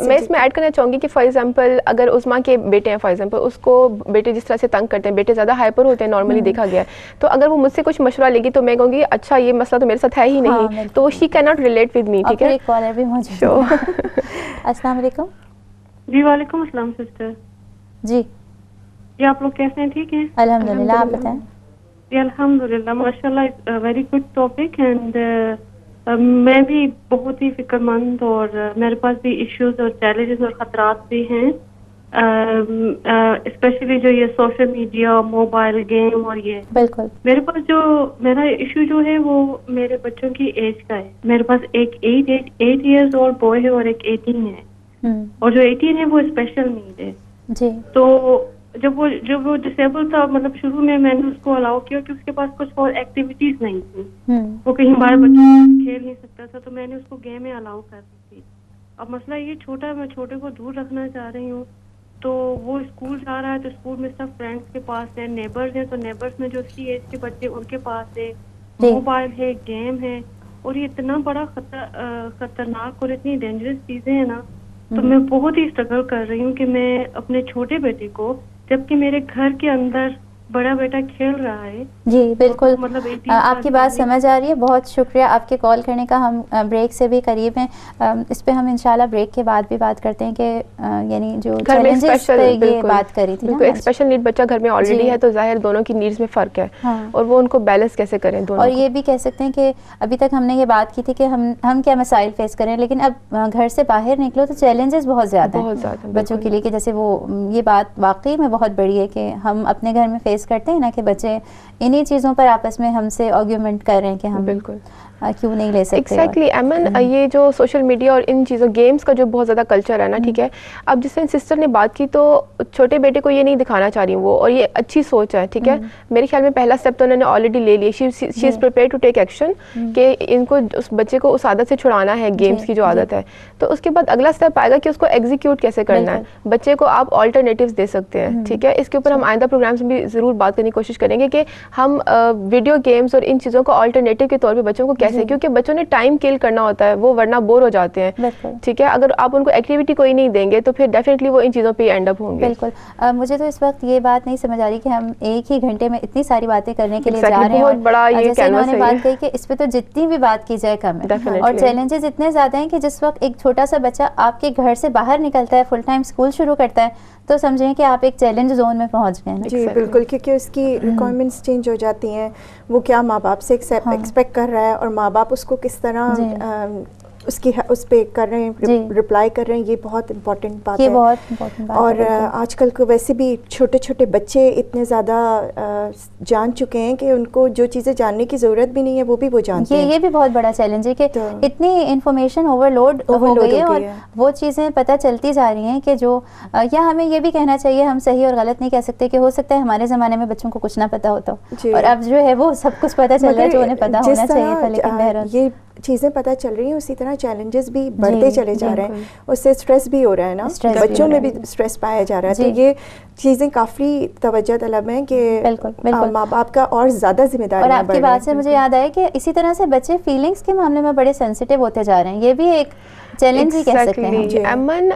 میں اس میں ایڈ کرنا چاہوں گی کہ فار ایگزامپل اگر عظما کے بیٹے ہیں, فار ایگزامپل اس کو بیٹے جس طرح سے تنگ کرتے ہیں, بیٹے زیادہ ہائپر ہوتے ہیں نارملی دیکھا گیا ہے, تو اگر وہ مجھ سے کچھ مشورہ لے گی تو میں کہوں گی اچھا یہ مسئلہ تو میرے ساتھ ہے ہی نہیں, تو she can not relate with me. ٹھیک ہے, ایک کالر بھی موجود ہے. السلام علیکم. جی وعلیکم السلام سسٹر. جی آپ لوگ کیسے ہیں؟ ٹھیک ہیں الحمدللہ, آپ بتائیں. جی الحمدللہ, ماشاء اللہ, ویری گڈ ٹاپک. اینڈ میں بھی بہت ہی فکر مند, اور میرے پاس بھی ایشوز اور چیلنجز اور خطرات بھی ہیں, اسپیشلی جو یہ سوشل میڈیا, موبائل گیم, اور یہ بالکل میرے پاس جو میرا ایشو جو ہے وہ میرے بچوں کی ایج کا ہے. میرے پاس ایک 8 ایئرز اولڈ بوائے ہے اور ایک 18 ہے, اور جو 18 ہے وہ اسپیشل نیڈ ہے. جی. تو جب وہ ڈسیبل تھا, مطلب شروع میں نے اس کو الاؤ کیا کہ اس کے پاس کچھ اور ایکٹیویٹیز نہیں تھی, وہ کہیں باہر بچوں کھیل نہیں سکتا تھا, تو میں نے اس کو گیم میں الاؤ کر دی تھی. اب مسئلہ یہ چھوٹا, میں چھوٹے کو دور رکھنا چاہ رہی ہوں, تو وہ اسکول جا رہا ہے, تو اسکول میں سب فرینڈس کے پاس ہے, نیبرز ہیں, تو نیبرز میں جو اس کی ایج کے بچے ان کے پاس ہے, موبائل ہے, گیم ہے, اور یہ اتنا بڑا خطرناک اور اتنی ڈینجرس چیزیں ہیں نا. تو میں بہت ہی اسٹرگل کر رہی ہوں کہ میں اپنے چھوٹے بیٹے کو, جبکہ میرے گھر کے اندر بڑا بیٹا کھیل رہا ہے. جی بالکل, مطلب آپ کی بات سمجھ آ رہی ہے. بہت شکریہ آپ کے کال کرنے کا. ہم بریک سے بھی قریب ہیں, اس پہ ہم انشاءاللہ بریک کے بعد بھی بات کرتے ہیں کہ یعنی جو چیلنجز پہ یہ بات کری تھی نا, ایک اسپیشل نیڈ بچہ گھر میں آلریڈی ہے, تو ظاہر دونوں کی نیڈز میں فرق ہے, اور وہ ان کو بیلنس کیسے کریں دونوں. اور یہ بھی کہہ سکتے ہیں کہ ابھی تک ہم نے یہ بات کی تھی کہ ہم کیا مسائل فیس کریں, لیکن اب گھر سے باہر نکلو تو چیلنجز بہت زیادہ ہیں بچوں کے لیے, کہ جیسے وہ یہ بات واقعی میں بہت بڑی ہے کہ ہم اپنے گھر میں فیس کرتے ہیں نا کہ بچے انہی چیزوں پر آپس میں ہم سے آرگیومنٹ کر رہے ہیں کہ ہم بالکل کیوں نہیں لے سکتے. ایگزیکٹلی ایمن, یہ جو سوشل میڈیا اور ان چیزوں گیمز کا جو بہت زیادہ کلچر ہے نا, ٹھیک ہے, اب جس سے سسٹر نے بات کی تو چھوٹے بیٹے کو یہ نہیں دکھانا چاہ رہی وہ, اور یہ اچھی سوچ ہے, ٹھیک ہے. میرے خیال میں پہلا اسٹیپ تو انہوں نے آلریڈی لے لیا, شی is prepare to take action, کہ ان کو اس بچے کو اس عادت سے چھڑانا ہے, گیمز کی جو عادت ہے. تو اس کے بعد اگلا اسٹیپ آئے گا کہ اس کو ایگزیکیوٹ کیسے کرنا ہے. بچے کو آپ آلٹرنیٹیوز دے سکتے ہیں, ٹھیک ہے. اس کے اوپر ہم آئندہ پروگرامس میں بھی ضرور بات کرنے کی کوشش کریں گے کہ ہم ویڈیو گیمز اور ان چیزوں کو آلٹرنیٹیو کے طور پہ بچوں کو کیسے, کیونکہ بچوں نے ٹائم کل کرنا ہوتا ہے, وہ ورنہ بور ہو جاتے ہیں, ٹھیک ہے. اگر آپ ان کو ایکٹیویٹی کوئی نہیں دیں گے تو پھر ڈیفینیٹلی وہ ان چیزوں پہ اینڈ اپ ہوں گے. بالکل. مجھے تو اس وقت یہ بات نہیں سمجھ آ رہی کہ ہم ایک ہی گھنٹے میں اتنی ساری باتیں کرنے کے لیے جا رہے ہیں, بہت بڑا یہ جیسے انہوں نے بات کہی کہ اس پہ تو جتنی بھی بات کی جائے کم ہے, اور چیلنجز اتنے زیادہ ہیں کہ جس وقت ایک چھوٹا سا بچہ آپ کے گھر سے باہر نکلتا ہے, فل ٹائم اسکول شروع کرتا ہے, تو سمجھیں کہ آپ ایک چیلنج زون میں پہنچ گئے ہیں. جی بالکل, کیونکہ اس کی ریکوائرمنٹس چینج ہو جاتی ہیں, وہ کیا ماں باپ سے ایکسپیکٹ کر رہا ہے, اور ماں باپ اس کو کس طرح اس پہ کر رہے ہیں, رپلائی کر رہے ہیں. یہ بہت امپورٹنٹ بات ہے, اور آج کل کو ویسے بھی چھوٹے چھوٹے بچے اتنے زیادہ جان چکے ہیں کہ ان کو جو چیزیں جاننے کی ضرورت بھی نہیں ہے وہ بھی وہ جانتے ہیں. یہ بھی بہت بڑا چیلنج ہے کہ اتنی انفارمیشن اوور لوڈ ہو گئی ہے, اور وہ چیزیں پتہ چلتی جا رہی ہیں کہ جو, یا ہمیں یہ بھی کہنا چاہیے, ہم صحیح اور غلط نہیں کہہ سکتے, کہ ہو سکتا ہے ہمارے زمانے میں بچوں کو کچھ نہ پتہ ہوتا ہو, اور اب جو ہے وہ سب کچھ پتہ چل رہا ہے جو انہیں پتہ ہونا چاہیے تھا. لیکن بہرحال یہ چیزیں پتہ چل رہی ہیں, اسی طرح چیلنجز بھی بڑھتے چلے جا رہے ہیں, اس سے اسٹریس بھی ہو رہا ہے نا, بچوں میں بھی اسٹریس پایا جا رہا ہے. تو یہ چیزیں کافی توجہ طلب ہیں کہ ماں باپ کا اور زیادہ ذمہ داری. اور آپ کی بات سے مجھے یاد آیا کہ اسی طرح سے بچے فیلنگس کے معاملے میں بڑے سینسیٹیو ہوتے جا رہے ہیں, یہ بھی ایک چیلنج ہی کہہ سکتے ہیں. امن,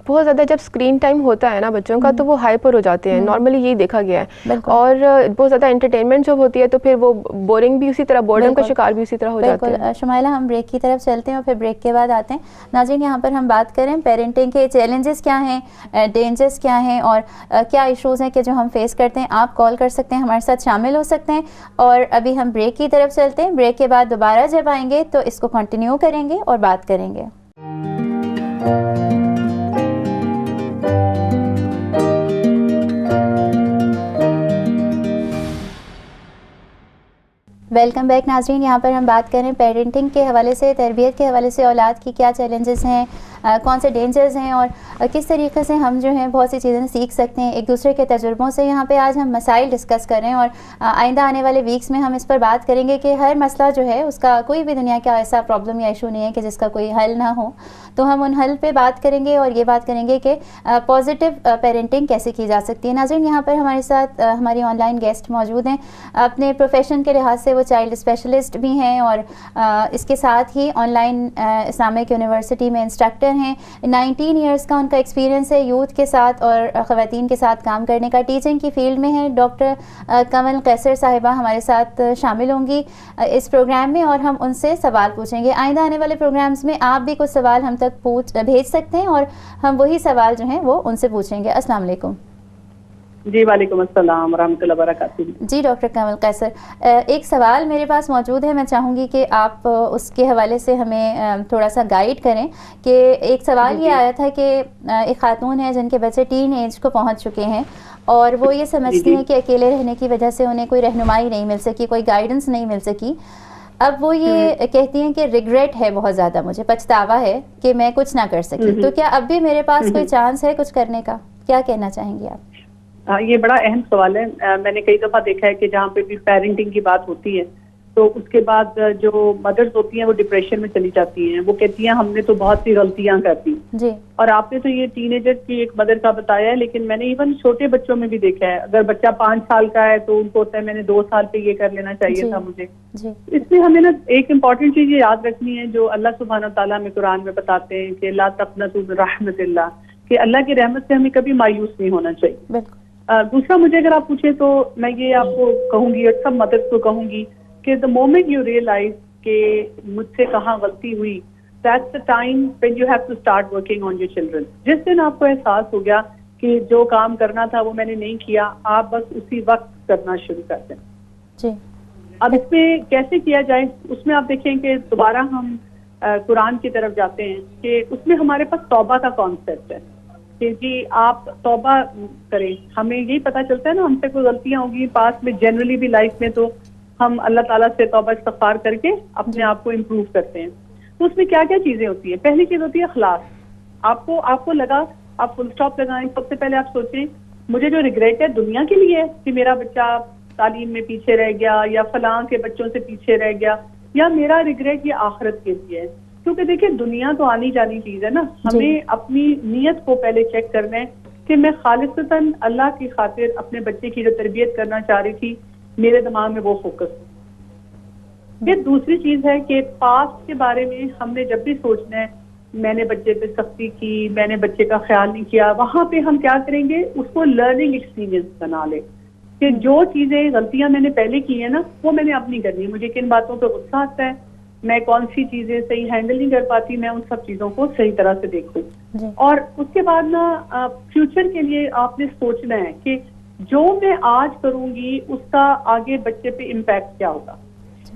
بہت زیادہ جب اسکرین ٹائم ہوتا ہے نا بچوں کا تو وہ ہائپر ہو جاتے ہیں, نارملی یہی دیکھا گیا ہے, اور بہت زیادہ انٹرٹینمنٹ جب ہوتی ہے تو پھر وہ بورنگ بھی اسی طرح, بورڈم کا شکار بھی اسی طرح ہو جاتے ہیں. بالکل. شمائلہ, ہم بریک کی طرف چلتے ہیں اور پھر بریک کے بعد آتے ہیں. ناظرین, یہاں پر ہم بات کریں پیرنٹنگ کے چیلنجز کیا ہیں, ڈینجرز کیا ہیں, اور کیا ایشوز ہیں کہ جو ہم فیس کرتے ہیں. آپ کال کر سکتے ہیں, ہمارے ساتھ شامل ہو سکتے ہیں, اور ابھی ہم بریک کی طرف چلتے ہیں. بریک کے بعد دوبارہ جب آئیں گے تو اس کو کنٹینیو کریں گے اور بات کریں گے. ویلکم بیک ناظرین. یہاں پر ہم بات کریں پیرنٹنگ کے حوالے سے, تربیت کے حوالے سے اولاد کی کیا چیلنجز ہیں, کون سے ڈینجرز ہیں اور کس طریقے سے ہم جو ہیں بہت سی چیزیں سیکھ سکتے ہیں ایک دوسرے کے تجربوں سے. یہاں پہ آج ہم مسائل ڈسکس کر رہے ہیں اور آئندہ آنے والے ویکس میں ہم اس پر بات کریں گے کہ ہر مسئلہ جو ہے اس کا کوئی بھی دنیا کا ایسا پرابلم یا ایشو نہیں ہے کہ جس کا کوئی حل نہ ہو. تو ہم ان حل پہ بات کریں گے اور یہ بات کریں گے کہ پازیٹیو پیرنٹنگ کیسے کی جا سکتی ہے. ناظرین, یہاں پر ہمارے ساتھ ہماری آن لائن گیسٹ موجود ہیں. اپنے پروفیشن کے لحاظ سے وہ چائلڈ اسپیشلسٹ بھی ہیں اور اس کے ساتھ ہی آن لائن اسلامک یونیورسٹی میں انسٹرکٹر ہیں. 19 ایئرس کا ان کا ایکسپیرینس ہے یوتھ کے ساتھ اور خواتین کے ساتھ کام کرنے کا. ٹیچنگ کی فیلڈ میں ہیں. ڈاکٹر کنول قیصر صاحبہ ہمارے ساتھ شامل ہوں گی اس پروگرام میں اور ہم ان سے سوال پوچھیں گے. آئندہ آنے والے پروگرامز میں آپ بھی کچھ سوال ہم تک بھیج سکتے ہیں اور ہم وہی سوال جو ہیں وہ ان سے پوچھیں گے. السلام علیکم. جی وعلیکم السلام ورحمۃ اللہ وبرکاتہ. جی ڈاکٹر کنول قیصر, ایک سوال میرے پاس موجود ہے, میں چاہوں گی کہ آپ اس کے حوالے سے ہمیں تھوڑا سا گائیڈ کریں. کہ ایک سوال یہ آیا تھا کہ ایک خاتون ہے جن کے بچے ٹین ایج کو پہنچ چکے ہیں اور وہ یہ سمجھتی ہیں کہ اکیلے رہنے کی وجہ سے انہیں کوئی رہنمائی نہیں مل سکی, کوئی گائیڈنس نہیں مل سکی. اب وہ یہ کہتی ہیں کہ ریگریٹ ہے بہت زیادہ, مجھے پچھتاوا ہے کہ میں کچھ نہ کر سکی. تو کیا اب بھی میرے پاس کوئی چانس ہے کچھ کرنے کا؟ کیا کہنا چاہیں گے آپ؟ یہ بڑا اہم سوال ہے. میں نے کئی دفعہ دیکھا ہے کہ جہاں پہ بھی پیرنٹنگ کی بات ہوتی ہے تو اس کے بعد جو مدرز ہوتی ہیں وہ ڈپریشن میں چلی جاتی ہیں. وہ کہتی ہیں ہم نے تو بہت سی غلطیاں کر دی. جی. اور آپ نے تو یہ ٹین ایجر کی ایک مدر کا بتایا ہے, لیکن میں نے ایون چھوٹے بچوں میں بھی دیکھا ہے. اگر بچہ 5 سال کا ہے تو ان کو ہوتا ہے میں نے 2 سال پہ یہ کر لینا چاہیے تھا مجھے. اس میں ہمیں نا ایک امپورٹنٹ چیز یہ یاد رکھنی ہے جو اللہ سبحانہ تعالیٰ میں قرآن میں بتاتے ہیں کہ لا تقنطوا من رحمت اللہ, کہ اللہ کی رحمت سے ہمیں کبھی مایوس نہیں ہونا چاہیے. دوسرا مجھے اگر آپ پوچھیں تو میں یہ آپ کو کہوں گی اور سب مدرس کو کہوں گی کہ the moment you realize کہ مجھ سے کہاں غلطی ہوئی, that's the time when you have to start working on your children. جس دن آپ کو احساس ہو گیا کہ جو کام کرنا تھا وہ میں نے نہیں کیا, آپ بس اسی وقت کرنا شروع کر دیں. جی. اب اس میں کیسے کیا جائے, اس میں آپ دیکھیں کہ دوبارہ ہم قرآن کی طرف جاتے ہیں کہ اس میں ہمارے پاس توبہ کا کانسیپٹ ہے کہ جی آپ توبہ کریں. ہمیں یہی پتہ چلتا ہے نا ہم سے کوئی غلطیاں ہوگی پاس میں, جنرلی بھی لائف میں, تو ہم اللہ تعالیٰ سے توبہ استغفار کر کے اپنے آپ کو امپروو کرتے ہیں. تو اس میں کیا کیا چیزیں ہوتی ہیں؟ پہلی چیز ہوتی ہے اخلاص. آپ کو لگا, آپ فل اسٹاپ لگائیں. سب سے پہلے آپ سوچیں مجھے جو ریگریٹ ہے دنیا کے لیے کہ میرا بچہ تعلیم میں پیچھے رہ گیا یا فلاں کے بچوں سے پیچھے رہ گیا, یا میرا ریگریٹ یہ آخرت کے لیے ہے. کیونکہ دیکھیں دنیا تو آنی جانی چیز ہے نا, ہمیں اپنی نیت کو پہلے چیک کرنا ہے کہ میں خالصتاً اللہ کی خاطر اپنے بچے کی جو تربیت کرنا چاہ رہی تھی میرے دماغ میں وہ فوکس. پھر دوسری چیز ہے کہ پاسٹ کے بارے میں ہم نے جب بھی سوچنا ہے میں نے بچے پہ سختی کی, میں نے بچے کا خیال نہیں کیا, وہاں پہ ہم کیا کریں گے اس کو لرننگ ایکسپیرینس بنا لیں کہ جو چیزیں غلطیاں میں نے پہلے کی ہیں نا وہ میں نے اب نہیں کرنی. مجھے کن باتوں پہ غصہ آتا ہے, میں کون سی چیزیں صحیح ہینڈل نہیں کر پاتی, میں ان سب چیزوں کو صحیح طرح سے دیکھوں. اور اس کے بعد نا فیوچر کے لیے آپ نے سوچنا ہے کہ جو میں آج کروں گی اس کا آگے بچے پہ امپیکٹ کیا ہوگا.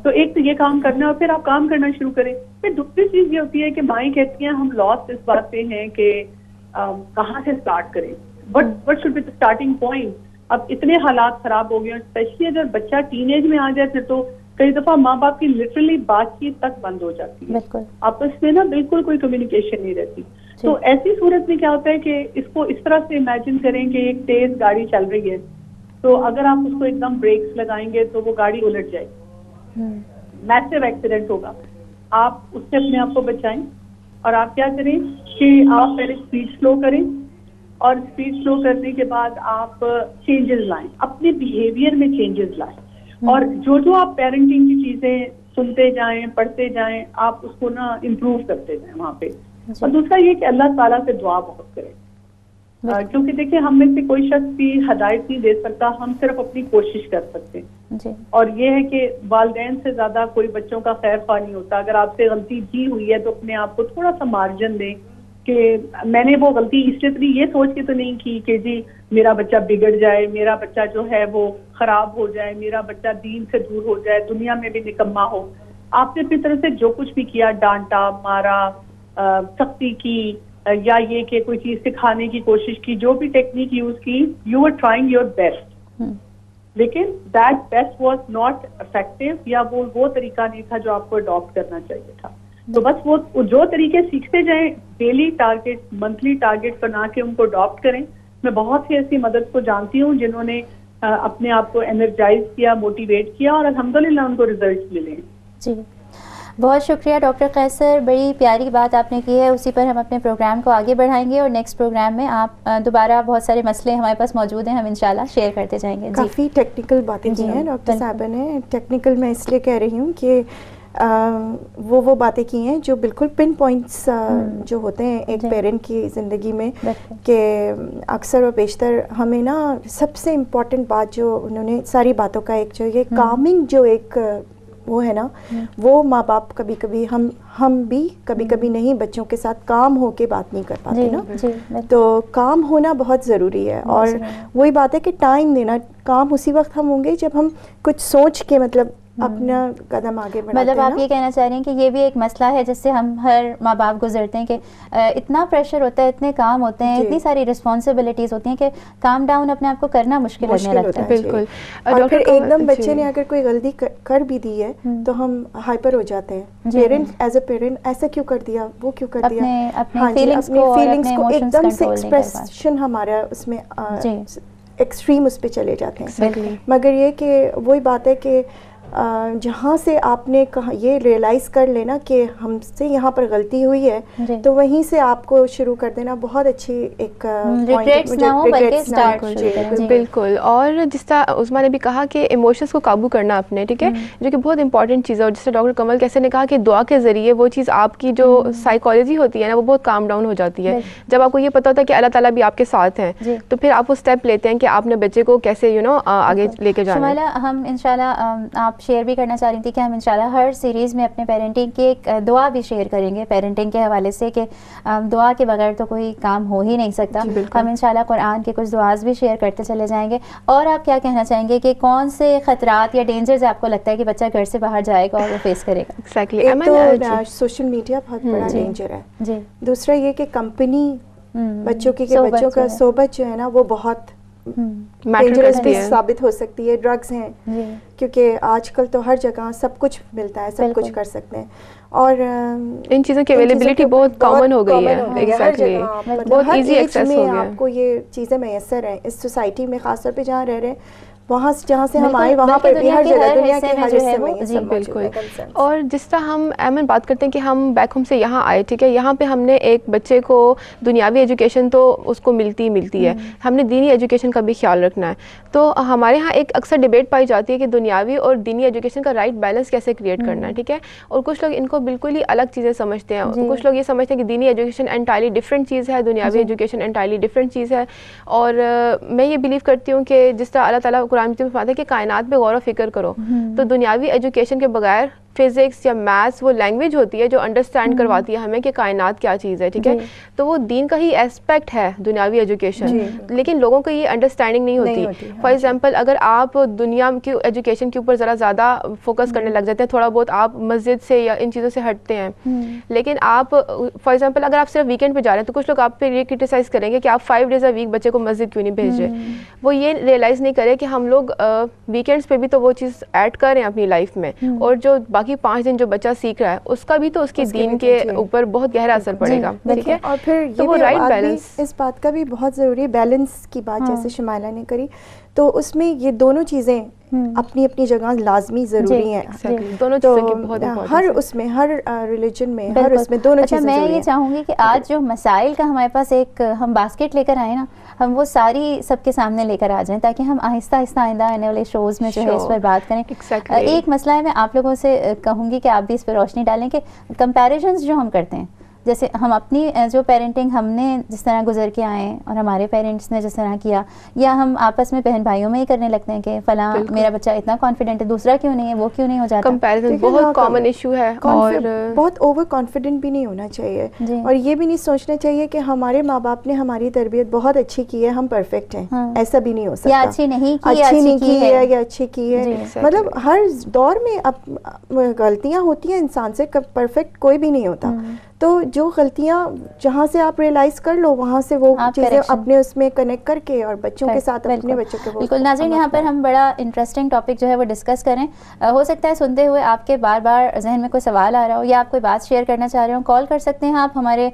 تو ایک تو یہ کام کرنا ہے اور پھر آپ کام کرنا شروع کریں. پھر دوسری چیز یہ ہوتی ہے کہ مائیں کہتی ہیں ہم لاس اس بات پہ ہیں کہ کہاں سے اسٹارٹ کریں, what should be the starting point. اب اتنے حالات خراب ہو گئے ہیں, اسپیشلی اگر بچہ ٹین ایج میں آ جائے پھر تو کئی دفعہ ماں باپ کی لٹرلی بات چیت تک بند ہو جاتی ہے, آپس میں نا بالکل کوئی کمیونیکیشن نہیں رہتی. تو ایسی صورت میں کیا ہوتا ہے کہ اس کو اس طرح سے امیجن کریں کہ ایک تیز گاڑی چل رہی ہے, تو اگر آپ اس کو ایک دم بریکس لگائیں گے تو وہ گاڑی الٹ جائے گی, میسو ایکسیڈنٹ ہوگا. آپ اس سے اپنے آپ کو بچائیں اور آپ کیا کریں کہ آپ پہلے اسپیڈ سلو کریں اور اسپیڈ سلو کرنے کے بعد آپ چینجز لائیں, اپنے بیہیویئر میں چینجز لائیں. اور جو آپ پیرنٹنگ کی چیزیں سنتے جائیں, پڑھتے جائیں, آپ اس کو نا امپروو کرتے جائیں وہاں پہ. اور دوسرا یہ کہ اللہ تعالیٰ سے دعا بہت کریں, کیونکہ دیکھیں ہم میں سے کوئی شخص بھی ہدایت نہیں دے سکتا, ہم صرف اپنی کوشش کر سکتے ہیں. اور یہ ہے کہ والدین سے زیادہ کوئی بچوں کا خیر خواہ نہیں ہوتا. اگر آپ سے غلطی کی ہوئی ہے تو اپنے آپ کو تھوڑا سا مارجن دیں کہ میں نے وہ غلطی اس لیے یہ سوچ کے تو نہیں کی کہ جی میرا بچہ بگڑ جائے, میرا بچہ جو ہے وہ خراب ہو جائے, میرا بچہ دین سے دور ہو جائے, دنیا میں بھی نکما ہو. آپ نے اپنی طرف سے جو کچھ بھی کیا, ڈانٹا, مارا, سختی کی, یا یہ کہ کوئی چیز سکھانے کی کوشش کی, جو بھی ٹیکنیک یوز کی, you are trying your best. لیکن that best was not effective, یا وہ طریقہ نہیں تھا جو آپ کو اڈاپٹ کرنا چاہیے تھا. تو بس وہ جو طریقے سیکھتے جائیں, ڈیلی ٹارگیٹ, منتھلی ٹارگیٹ بنا کے ان کو اڈاپٹ کریں. میں بہت سی ایسی مدد کو جانتی ہوں جنہوں نے اپنے آپ کو انرجائز کیا, موٹیویٹ کیا, اور الحمدللہ ان کو ریزلٹ ملے. جی بہت شکریہ ڈاکٹر قیصر, بڑی پیاری بات آپ نے کی ہے, اسی پر ہم اپنے پروگرام کو آگے بڑھائیں گے, اور نیکسٹ پروگرام میں آپ دوبارہ بہت سارے مسئلے ہمارے پاس موجود ہیں, ہم انشاءاللہ شیئر کرتے جائیں گے. کافی ٹیکنیکل باتیں کی ہیں ڈاکٹر صاحبہ نے. ٹیکنیکل میں اس لیے کہہ رہی ہوں کہ وہ باتیں کی ہیں جو بالکل پن پوائنٹس جو ہوتے ہیں ایک پیرنٹ کی زندگی میں, کہ اکثر و بیشتر ہمیں نا سب سے امپورٹنٹ بات جو انہوں نے ساری باتوں کا ایک جو یہ کامنگ جو ایک وہ ہے نا, وہ ماں باپ کبھی کبھی ہم بھی کبھی نہیں بچوں کے ساتھ کام ہو کے بات نہیں کر پاتے نا. تو کام ہونا بہت ضروری ہے, اور وہی بات ہے کہ ٹائم دینا. کام اسی وقت ہم ہوں گے جب ہم کچھ سوچ کے مطلب اپنا قدم آگے بڑھاتے ہیں. مطلب آپ یہ کہنا چاہ رہی ہیں کہ یہ بھی ایک مسئلہ ہے جس سے ہم ہر ماں باپ گزرتے ہیں, کہ اتنا پریشر ہوتا ہے, اتنے کام ہوتے ہیں, اتنی ساری رسپانسبلٹیز ہوتی ہیں کہ کام ڈاؤن اپنے آپ کو کرنا مشکل لگنے لگتا ہے. بالکل. اور پھر ایک دم بچے نے اگر کوئی غلطی کر بھی دی ہے تو ہم ہائپر ہو جاتے ہیں. پیرنٹ ایز اے پیرنٹ ایسا کیوں کر دیا, وہ کیوں کر دیا, اپنے فیلنگس کو ایک دم سے ایکسپریشن ہمارا اس میں ایکسٹریم اس پہ چلے جاتے ہیں. مگر یہ کہ وہی بات ہے کہ جہاں سے آپ نے یہ ریئلائز کر لینا کہ ہم سے یہاں پر غلطی ہوئی ہے, تو وہیں سے آپ کو شروع کر دینا بہت اچھی ایک بالکل. اور جس طرح عظمیٰ نے بھی کہا کہ ایموشنز کو قابو کرنا اپنے, ٹھیک ہے, جو کہ بہت امپورٹنٹ چیز ہے. اور جس طرح ڈاکٹر کمل کیسے نے کہا کہ دعا کے ذریعے وہ چیز آپ کی جو سائیکالوجی ہوتی ہے نا, وہ بہت کام ڈاؤن ہو جاتی ہے. جب آپ کو یہ پتہ ہوتا ہے کہ اللہ تعالیٰ بھی آپ کے ساتھ ہیں, تو پھر آپ وہ اسٹیپ لیتے ہیں کہ آپ نے بچے کو کیسے آگے لے کے جانا ہے. ہم انشاءاللہ آپ شیئر بھی کرنا چاہ رہی تھی کہ ہم انشاءاللہ ہر سیریز میں اپنے پیرنٹنگ کی ایک دعا بھی شیئر کریں گے پیرنٹنگ کے حوالے سے, کہ دعا کے بغیر تو کوئی کام ہو ہی نہیں سکتا. ہم انشاءاللہ قرآن کے کچھ دعاز بھی شیئر کرتے چلے جائیں گے. اور آپ کیا کہنا چاہیں گے کہ کون سے خطرات یا ڈینجرز آپ کو لگتا ہے کہ بچہ گھر سے باہر جائے گا اور وہ فیس کرے گا؟ ایکچولی سوشل میڈیا بہت بڑا ڈینجر ہے. دوسرا یہ کہ کمپنی بچوں کی, کہ بچوں کا صحبت جو ہے نا وہ بہت ڈینجرس بھی ثابت ہو سکتی ہے. ڈرگز ہیں, کیونکہ آج کل تو ہر جگہ سب کچھ ملتا ہے, سب کچھ کر سکتے ہیں, اور ان چیزوں کی اویلیبلٹی بہت کامن ہو گئی ہے. ایگزیکٹلی, بہت ایزی ایکسیس ہو گیا. آپ کو یہ چیزیں میسر ہیں اس سوسائٹی میں, خاص طور پہ جہاں رہ رہے ہیں, وہاں سے جہاں سے ہم آئے وہاں پر بھی ہر جگہ دنیا کے ہر حصے میں. جی بالکل. اور جس طرح ہم ایمن بات کرتے ہیں کہ ہم بیک ہوم سے یہاں آئے, ٹھیک ہے, یہاں پہ ہم نے ایک بچے کو دنیاوی ایجوکیشن تو اس کو ملتی ہے, ہم نے دینی ایجوکیشن کا بھی خیال رکھنا ہے. تو ہمارے ہاں ایک اکثر ڈیبیٹ پائی جاتی ہے کہ دنیاوی اور دینی ایجوکیشن کا رائٹ بیلنس کیسے کریٹ کرنا ہے, ٹھیک ہے. اور کچھ لوگ ان کو بالکل ہی الگ چیزیں سمجھتے ہیں. کچھ لوگ یہ سمجھتے ہیں کہ دینی ایجوکیشن انٹائرلی ڈفرینٹ چیز ہے, دنیاوی ایجوکیشن انٹائرلی ڈفرینٹ چیز ہے. اور میں یہ بلیو کرتی ہوں کہ جس طرح اللہ تعالیٰ قرآن میں فرماتا ہے کہ کائنات پہ غور و فکر کرو, تو دنیاوی ایجوکیشن کے بغیر فزکس یا میتھس وہ لینگویج ہوتی ہے جو انڈرسٹینڈ کرواتی ہے ہمیں کہ کائنات کیا چیز ہے, ٹھیک ہے. تو وہ دین کا ہی ایسپیکٹ ہے دنیاوی ایجوکیشن, لیکن لوگوں کو یہ انڈرسٹینڈنگ نہیں ہوتی. فار ایگزامپل, اگر آپ دنیا کی ایجوکیشن کے اوپر ذرا زیادہ فوکس کرنے لگ جاتے ہیں, تھوڑا بہت آپ مسجد سے یا ان چیزوں سے ہٹتے ہیں, لیکن آپ فار ایگزامپل اگر آپ صرف ویکینڈ پہ جا رہے ہیں, تو کچھ لوگ آپ پہ یہ کرٹیسائز کریں گے کہ آپ 5 days a week بچے کو مسجد کیوں نہیں بھیج رہے. وہ یہ ریئلائز نہیں کرے کہ ہم لوگ ویکینڈس پہ بھی تو وہ چیز ایڈ کر رہے ہیں اپنی لائف میں, اور جو باقی 5 دن جو بچہ سیکھ رہا ہے اس کا بھی تو اس کی دین کے اوپر بہت گہرا اثر پڑے گا, ٹھیک ہے. اور پھر یہ رائٹ بیلنس, اس بات کا بھی بہت ضروری ہے, بیلنس کی بات جیسے شمائلہ نے کری, تو اس میں یہ دونوں چیزیں اپنی اپنی جگہ لازمی ضروری ہیں. دونوں چیزیں کی بہت امپورٹنس ہر اس میں, ہر ریلیجن میں, ہر اس میں دونوں چیزیں ضروری ہیں. میں یہ چاہوں گی کہ آج جو مسائل کا ہمارے پاس ایک ہم باسکٹ لے کر آئے نا, ہم وہ ساری سب کے سامنے لے کر آ جائیں, تاکہ ہم آہستہ آہستہ آئندہ آنے والے شوز میں جو ہے اس پر بات کریں. ایک مسئلہ ہے, میں آپ لوگوں سے کہوں گی کہ آپ بھی اس پہ روشنی ڈالیں, کہ کمپیریزنز جو ہم کرتے ہیں, جیسے ہم اپنی جو پیرنٹنگ ہم نے جس طرح گزر کے آئے اور ہمارے پیرنٹس نے جس طرح کیا, یا ہم آپس میں بہن بھائیوں میں ہی کرنے لگتے ہیں کہ فلاں میرا بچہ اتنا کانفیڈنٹ ہے, دوسرا کیوں نہیں ہے, وہ کیوں نہیں ہو جاتا. کمپیریزن بہت کامن ایشو ہے, اور بہت اوور کانفیڈنٹ بھی نہیں ہونا چاہیے, اور یہ بھی نہیں سوچنا چاہیے کہ ہمارے ماں باپ نے ہماری تربیت بہت اچھی کی ہے, ہم پرفیکٹ ہیں. ایسا بھی نہیں ہو سکتا, یا اچھی نہیں کی ہے یا اچھی کی ہے. مطلب ہر دور میں غلطیاں ہوتی ہیں انسان سے, پرفیکٹ کوئی بھی نہیں ہوتا. تو جو غلطیاں جہاں سے آپ ریئلائز کر لو وہاں سے وہ چیزیں اپنے اس میں کنیکٹ کر کے اور بچوں کے ساتھ اپنے بچوں کے بالکل. ناظرین یہاں پر ہم بڑا انٹرسٹنگ ٹاپک جو ہے وہ ڈسکس کریں. ہو سکتا ہے سنتے ہوئے آپ کے بار بار ذہن میں کوئی سوال آ رہا ہو یا آپ کوئی بات شیئر کرنا چاہ رہے ہوں, کال کر سکتے ہیں آپ ہمارے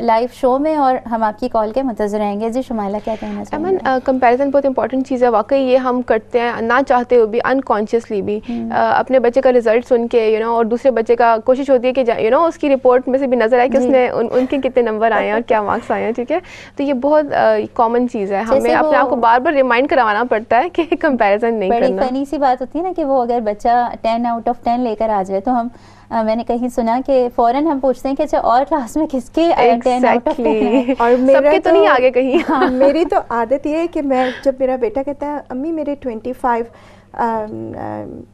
لائیو شو میں اور ہم آپ کی کال کے منتظر رہیں گے. جی شمائلہ کیا کہنا چاہیں گے؟ کمپیریزن بہت امپورٹنٹ چیز ہے واقعی, یہ ہم کرتے ہیں نہ چاہتے ہوئے بھی, انکانشیسلی بھی. اپنے بچے کا رزلٹ سن کے اور دوسرے بچے کا کوشش ہوتی ہے کہ اس کی رپورٹ میں سے بھی نظر آئے کہ اس نے ان کے کتنے نمبر آئے ہیں اور کیا مارکس آئے ہیں. ٹھیک ہے, تو یہ بہت کامن چیز ہے, ہمیں اپنے آپ کو بار بار ریمائنڈ کروانا پڑتا ہے کہ کمپیریزن نہیں کرنا. بڑی فنی سی بات ہوتی ہے نا کہ وہ اگر بچہ 10 آؤٹ آف 10 لے کر آ جائے تو ہم میں نے کہیں سنا کہ فوراً ہم پوچھتے ہیں کہ اچھا اور کلاس میں کس کے 10 آؤٹ آف 10 اور سب کے تو نہیں آگے کہیں. میری تو عادت یہ ہے کہ میں جب میرا بیٹا کہتا ہے امی میرے 25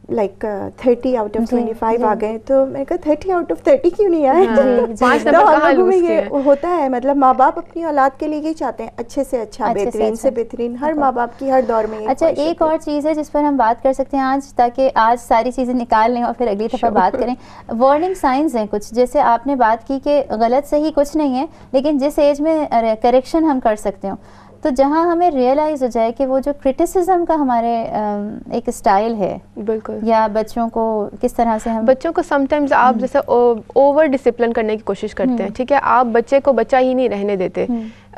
لائک 30 آؤٹ آف 25 آ گئے, تو میں نے کہا 30 آؤٹ آف 30 کیوں نہیں آئے؟ تو ہم لوگوں میں یہ ہوتا ہے, مطلب ماں باپ اپنی اولاد کے لیے یہ چاہتے ہیں اچھے سے اچھا, بہترین سے بہترین, ہر ماں باپ کی ہر دور میں. اچھا ایک اور چیز ہے جس پر ہم بات کر سکتے ہیں آج, تاکہ آج ساری چیزیں نکال لیں اور پھر اگلی دفعہ بات کریں. وارننگ سائنز ہیں کچھ, جیسے آپ نے بات کی کہ غلط صحیح کچھ نہیں ہے, لیکن جس ایج میں کریکشن ہم کر سکتے ہوں, تو جہاں ہمیں ریئلائز ہو جائے کہ وہ جو کرٹیسزم کا ہمارے ایک اسٹائل ہے, بالکل, یا بچوں کو کس طرح سے ہم بچوں کو سم ٹائمز آپ جیسے اوور ڈسپلن کرنے کی کوشش کرتے ہیں. ٹھیک ہے, آپ بچے کو بچہ ہی نہیں رہنے دیتے.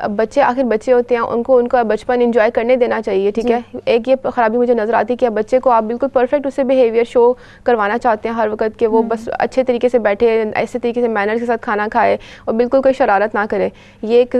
بچے آخر بچے ہوتے ہیں, ان کا بچپن انجوائے کرنے دینا چاہیے. ٹھیک ہے, ایک یہ خرابی مجھے نظر آتی ہے کہ بچے کو آپ بالکل پرفیکٹ اسے بیہیویئر شو کروانا چاہتے ہیں ہر وقت, کہ وہ بس اچھے طریقے سے بیٹھے, ایسے طریقے سے مینرز کے ساتھ کھانا کھائے اور بالکل کوئی شرارت نہ کرے. یہ ایک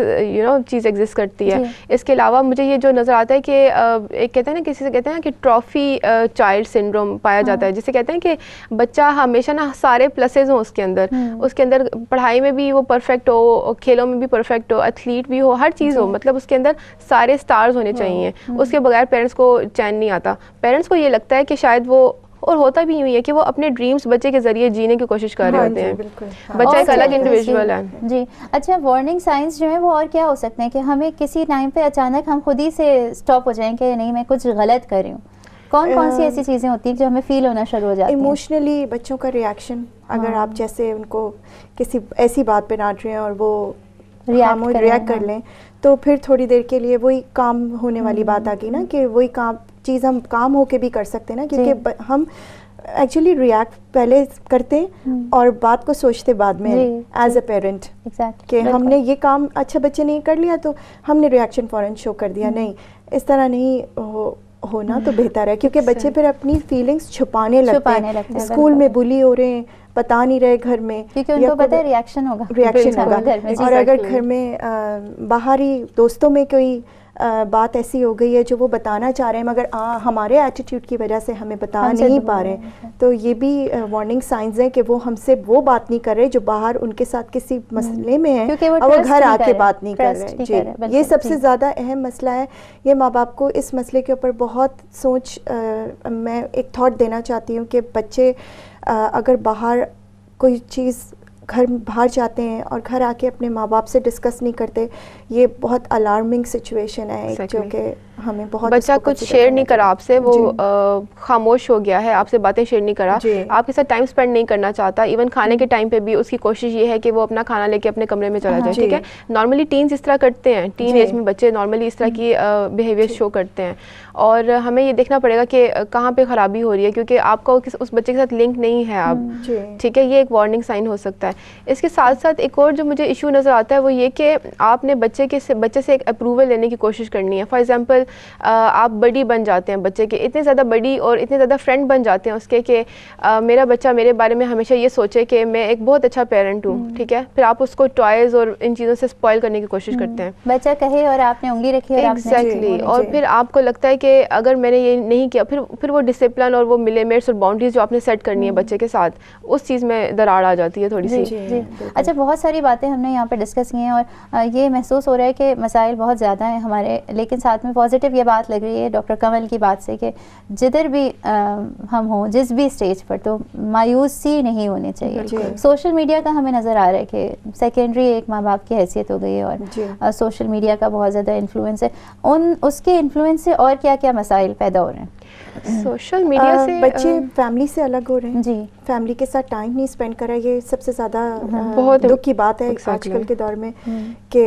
چیز ایگزسٹ کرتی ہے. اس کے علاوہ مجھے یہ جو نظر آتا ہے کہ ایک کہتے ہیں نا, کسی سے کہتے ہیں کہ ٹرافی چائلڈ سنڈروم پایا جاتا ہے, جسے کہتے ہیں کہ بچہ ہمیشہ نا سارے پلسز ہوں اس کے اندر پڑھائی میں بھی وہ پرفیکٹ ہو, کھیلوں میں بھی پرفیکٹ ہو, ایتھلیٹ بھی ہو, ہر چیز ہو, مطلب اس کے اندر سارے سٹارز ہونے چاہیے. اس کے بغیر پیرنٹس کو چین نہیں آتا. پیرنٹس کو یہ لگتا ہے کہ شاید وہ, اور ہوتا بھی یوں ہی ہے کہ وہ اپنے ڈریمز بچے کے ذریعے جینے کی کوشش کر رہے ہوتے ہیں. بچہ ایک الگ انڈیویژول ہے. جی اچھا, وارننگ سائنس جو ہے وہ اور کیا ہو سکتے ہیں کہ ہمیں کسی ٹائم پہ اچانک ہم خود ہی سے اسٹاپ ہو جائیں کہ نہیں میں کچھ غلط کر رہی ہوں؟ کون سی ایسی چیزیں ہوتی ہیں جو ہمیں فیل ہونا شروع ہو جاتی ہیں؟ ایموشنلی بچوں کا ریئیکشن, اگر آپ جیسے ان کو کسی ایسی بات پہ ڈانٹ رہے ہیں اور وہ ریئیکٹ کر لیں, تو پھر تھوڑی دیر کے لیے وہی کام ہونے والی بات آ گئی نا, کہ وہی چیز ہم کام ہو کے بھی کر سکتے ہیں نا, کیونکہ ہم ایکچولی ریئیکٹ پہلے کرتے اور بات کو سوچتے بعد میں ایز اے پیرنٹ, کہ ہم نے یہ کام اچھا بچے نے کر لیا تو ہم نے ریئیکشن فوراً شو کر دیا. نہیں, اس طرح نہیں ہونا تو بہتر ہے, کیونکہ بچے پھر اپنی فیلنگس چھپانے لگتے ہیں. اسکول میں بلی ہو رہے ہیں, بتا نہیں رہے گھر میں, کیونکہ ان کو پتہ ہے ریئیکشن ہوگا. اور اگر گھر میں باہری دوستوں میں کوئی بات ایسی ہو گئی ہے جو وہ بتانا چاہ رہے ہیں مگر ہمارے ایٹیٹیوڈ کی وجہ سے ہمیں بتا نہیں پا رہے, تو یہ بھی وارننگ سائنز ہیں کہ وہ ہم سے وہ بات نہیں کر رہے جو باہر ان کے ساتھ کسی مسئلے میں ہے اور وہ گھر آ کے بات نہیں کر رہے. جی, یہ سب سے زیادہ اہم مسئلہ ہے. یہ ماں باپ کو اس مسئلے کے اوپر بہت سوچ, میں ایک تھاٹ دینا چاہتی ہوں کہ بچے اگر باہر کوئی چیز گھر باہر جاتے ہیں اور گھر آ کے اپنے ماں باپ سے ڈسکس نہیں کرتے, یہ بہت الارمنگ سچویشن ہے جو کہ ہمیں بہت, بچہ کچھ شیئر نہیں کرا آپ سے, وہ خاموش ہو گیا ہے, آپ سے باتیں شیئر نہیں کرا, آپ کے ساتھ ٹائم اسپینڈ نہیں کرنا چاہتا. ایون کھانے کے ٹائم پہ بھی اس کی کوشش یہ ہے کہ وہ اپنا کھانا لے کے اپنے کمرے میں چلا جائے. ٹھیک ہے, نارملی ٹینز اس طرح کرتے ہیں, ٹین ایج میں بچے نارملی اس طرح کی بیہیویئر شو کرتے ہیں, اور ہمیں یہ دیکھنا پڑے گا کہ کہاں پہ خرابی ہو رہی ہے, کیونکہ آپ کو اس بچے کے ساتھ لنک نہیں ہے اب. ٹھیک ہے, یہ ایک وارننگ سائن ہو سکتا ہے. اس کے ساتھ ساتھ ایک اور جو مجھے ایشو نظر آتا ہے وہ یہ کہ آپ نے بچے سے ایک اپروول لینے کی کوشش کرنی ہے. فار ایگزامپل آپ بڑی بن جاتے ہیں بچے کے, اتنے زیادہ بڑی اور اتنے زیادہ فرینڈ بن جاتے ہیں اس کے کہ میرا بچہ میرے بارے میں ہمیشہ یہ سوچے کہ میں ایک بہت اچھا پیرنٹ ہوں. ٹھیک ہے, پھر آپ اس کو ٹوائز اور ان چیزوں سے اسپوائل کرنے کی کوشش کرتے ہیں. بچہ کہے اور آپ نے انگلی رکھی اور ایگزیکٹلی, اور پھر آپ کو لگتا ہے کہ اگر میں نے یہ نہیں کیا, پھر وہ ڈسپلن اور وہ لمٹس اور باؤنڈریز جو آپ نے سیٹ کرنی ہے بچے کے ساتھ, اس چیز میں دراڑ آ جاتی ہے تھوڑی سی. اچھا, بہت ساری باتیں ہم نے یہاں پہ ڈسکس کی ہیں اور یہ محسوس ہو رہا ہے کہ مسائل بہت زیادہ ہیں ہمارے, لیکن ساتھ میں پازیٹیو یہ بات لگ رہی ہے ڈاکٹر کمل کی بات سے کہ جدھر بھی ہم ہوں, جس بھی اسٹیج پر, تو مایوسی نہیں ہونی چاہیے. سوشل میڈیا کا ہمیں نظر آ رہا ہے کہ سیکنڈری ایک ماں باپ کی حیثیت ہو گئی ہے, اور سوشل میڈیا کا بہت زیادہ انفلوئنس ہے. اس کے انفلوئنس سے اور کیا کیا مسائل پیدا ہو رہے ہیں؟ سوشل میڈیا سے بچے فیملی سے الگ ہو رہے ہیں جی, فیملی کے ساتھ ٹائم نہیں اسپینڈ کر رہا. یہ سب سے زیادہ بہت دکھ کی بات ہے آج کل کے دور میں کہ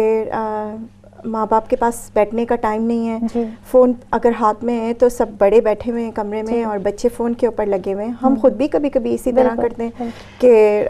ماں باپ کے پاس بیٹھنے کا ٹائم نہیں ہے. فون اگر ہاتھ میں ہے تو سب بڑے بیٹھے ہوئے ہیں کمرے میں اور بچے فون کے اوپر لگے ہوئے ہیں. ہم خود بھی کبھی کبھی اسی طرح کرتے ہیں کہ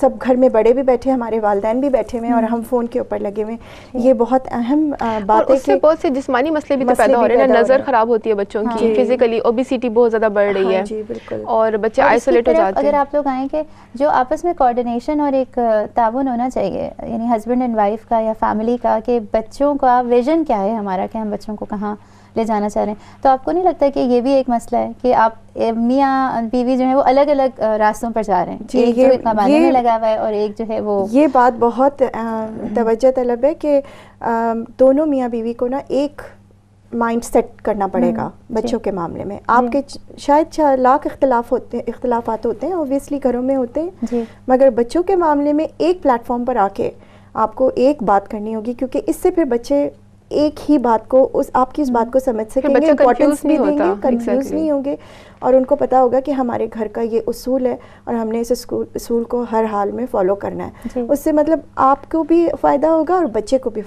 سب گھر میں بڑے بھی بیٹھے, ہمارے والدین بھی بیٹھے ہوئے ہیں اور ہم فون کے اوپر لگے ہوئے ہیں. یہ بہت اہم بات ہے کہ بہت سے جسمانی مسئلے بھی پیدا ہو رہے ہیں. نظر خراب ہوتی ہے بچوں کی, فزیکلی اوبیسٹی بہت زیادہ بڑھ رہی ہے جی بالکل, اور بچے آئسولیٹ ہو جاتے ہیں. اگر آپ لوگ آئیں کہ جو آپس میں کوآرڈینیشن اور ایک تعاون ہونا چاہیے, یعنی ہسبینڈ اینڈ وائف کا یا فیملی کا, کہ بچوں کا ویژن کیا ہے ہمارا, کہ ہم بچوں کو کہاں لے جانا چاہ رہے ہیں, تو آپ کو نہیں لگتا کہ یہ بھی ایک مسئلہ ہے کہ آپ میاں بیوی جو ہے وہ الگ الگ راستوں پر جا رہے ہیں, ایک جو کمانے میں لگا ہوا ہے اور ایک جو ہے وہ, یہ بات بہت توجہ طلب ہے کہ دونوں میاں بیوی کو نا ایک مائنڈ سیٹ کرنا پڑے گا بچوں کے معاملے میں. آپ کے شاید لاکھ اختلافات ہوتے ہیں, اوبویسلی گھروں میں ہوتے ہیں, مگر بچوں کے معاملے میں ایک پلیٹ فارم پر آ کے آپ کو ایک بات کرنی ہوگی, کیونکہ اس سے پھر بچے ایک ہی بات کو, آپ کی اس بات کو سمجھ سکیں گے, امپورٹنس بھی دیں گے, کنفیوز نہیں ہوں گے, اور ان کو پتا ہوگا کہ ہمارے گھر کا یہ اصول ہے اور ہم نے اس اصول کو ہر حال میں فالو کرنا ہے. اس سے مطلب آپ کو بھی فائدہ ہوگا اور بچے کو بھی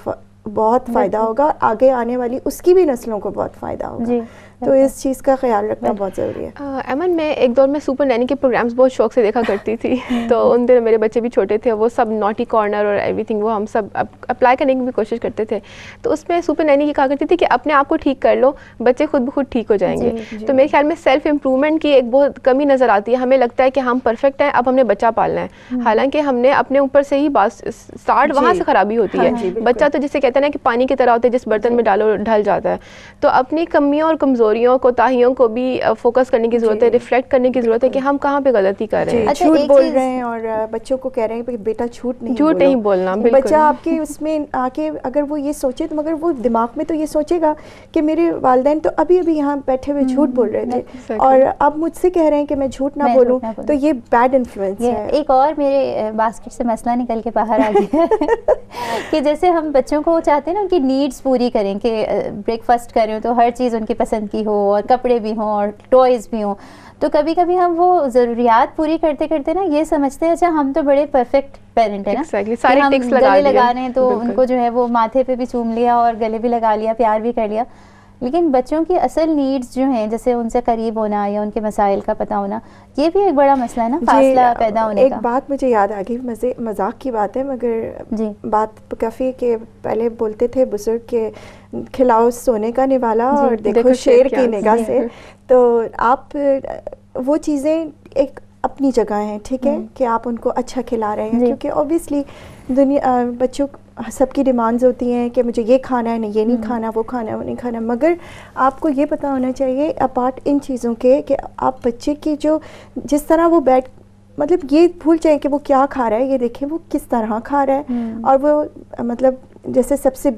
بہت فائدہ ہوگا, آگے آنے والی اس کی بھی نسلوں کو بہت فائدہ ہوگا. تو اس چیز کا خیال رکھنا بہت ضروری ہے. ایمن, میں ایک دور میں سپر نینی کے پروگرامز بہت شوق سے دیکھا کرتی تھی. تو ان دنوں میرے بچے بھی چھوٹے تھے, وہ سب نوٹی کارنر اور ایوری تھنگ وہ ہم سب اپلائی کرنے کی بھی کوشش کرتے تھے. تو اس میں سپر نینی یہ کہا کرتی تھی کہ اپنے آپ کو ٹھیک کر لو, بچے خود بخود ٹھیک ہو جائیں گے. تو میرے خیال میں سیلف امپرومنٹ کی ایک بہت کمی نظر آتی ہے. ہمیں لگتا ہے کہ ہم پرفیکٹ ہیں, اب ہم نے بچہ پالنا ہے, حالانکہ ہم نے اپنے اوپر سے ہی بات اسٹارٹ وہاں سے خرابی ہوتی ہے. بچہ تو جسے کہتے ہیں کہ پانی کی طرح ہوتا ہے, جس برتن میں ڈالو ڈھل جاتا ہے. تو اپنی کمیوں اور کمزوریوں کو کو بھی فوکس کرنے کی ضرورت ہے, ریفلیکٹ کرنے کی ضرورت ہے کہ ہم کہاں پہ غلطی کر رہے ہیں. جھوٹ بول رہے ہیں اور بچوں کو کہہ رہے ہیں کہ بیٹا جھوٹ نہیں بولنا. بچہ آپ کے اس میں آ کے اگر وہ یہ سوچے تو, مگر وہ دماغ میں تو یہ سوچے گا کہ میرے والدین تو ابھی یہاں بیٹھے ہوئے جھوٹ بول رہے تھے اور اب مجھ سے کہہ رہے ہیں کہ میں جھوٹ نہ بولوں, تو یہ بیڈ انفلوئنس ہے. ایک اور میرے باسکٹ سے مسئلہ نکل کے باہر آ گیا کہ جیسے ہم بچوں کو چاہتے ہیں نا ان کی نیڈس پوری کریں, کہ بریک فاسٹ کریں تو ہر چیز ان کی پسند کی ہو اور کپڑے بھی ہوں اور ٹوائز بھی ہوں, تو کبھی کبھی ہم وہ ضروریات پوری کرتے کرتے نا یہ سمجھتے ہیں اچھا ہم تو بڑے پرفیکٹ پیرنٹ ہیں نا, ہم گلے لگا رہے ہیں تو ان کو جو ہے وہ ماتھے پہ بھی چوم لیا اور گلے بھی لگا لیا, پیار بھی کر لیا. لیکن بچوں کی اصل نیڈز جو ہیں, جیسے ان سے قریب ہونا یا ان کے مسائل کا پتہ ہونا, یہ بھی ایک بڑا مسئلہ ہے نا, فاصلہ پیدا ہونے کا. ایک بات مجھے یاد آ گئی, مذاق کی بات ہے مگر بات کافی, کہ پہلے بولتے تھے بزرگ کہ کھلاؤ سونے کا نوالا اور دیکھو شیر کی نگاہ سے. تو آپ وہ چیزیں ایک اپنی جگہ ہیں, ٹھیک ہے, کہ آپ ان کو اچھا کھلا رہے ہیں, کیونکہ اوبیسلی دنیا بچوں سب کی ڈیمانڈز ہوتی ہیں کہ مجھے یہ کھانا ہے, نہیں یہ نہیں کھانا, وہ کھانا ہے وہ نہیں کھانا, مگر آپ کو یہ پتہ ہونا چاہیے اپارٹ ان چیزوں کے کہ آپ بچے کی جو جس طرح وہ مطلب یہ بھول جائیں کہ وہ کیا کھا رہا ہے, یہ دیکھیں وہ کس طرح کھا رہا ہے. اور وہ مطلب جیسے سب سے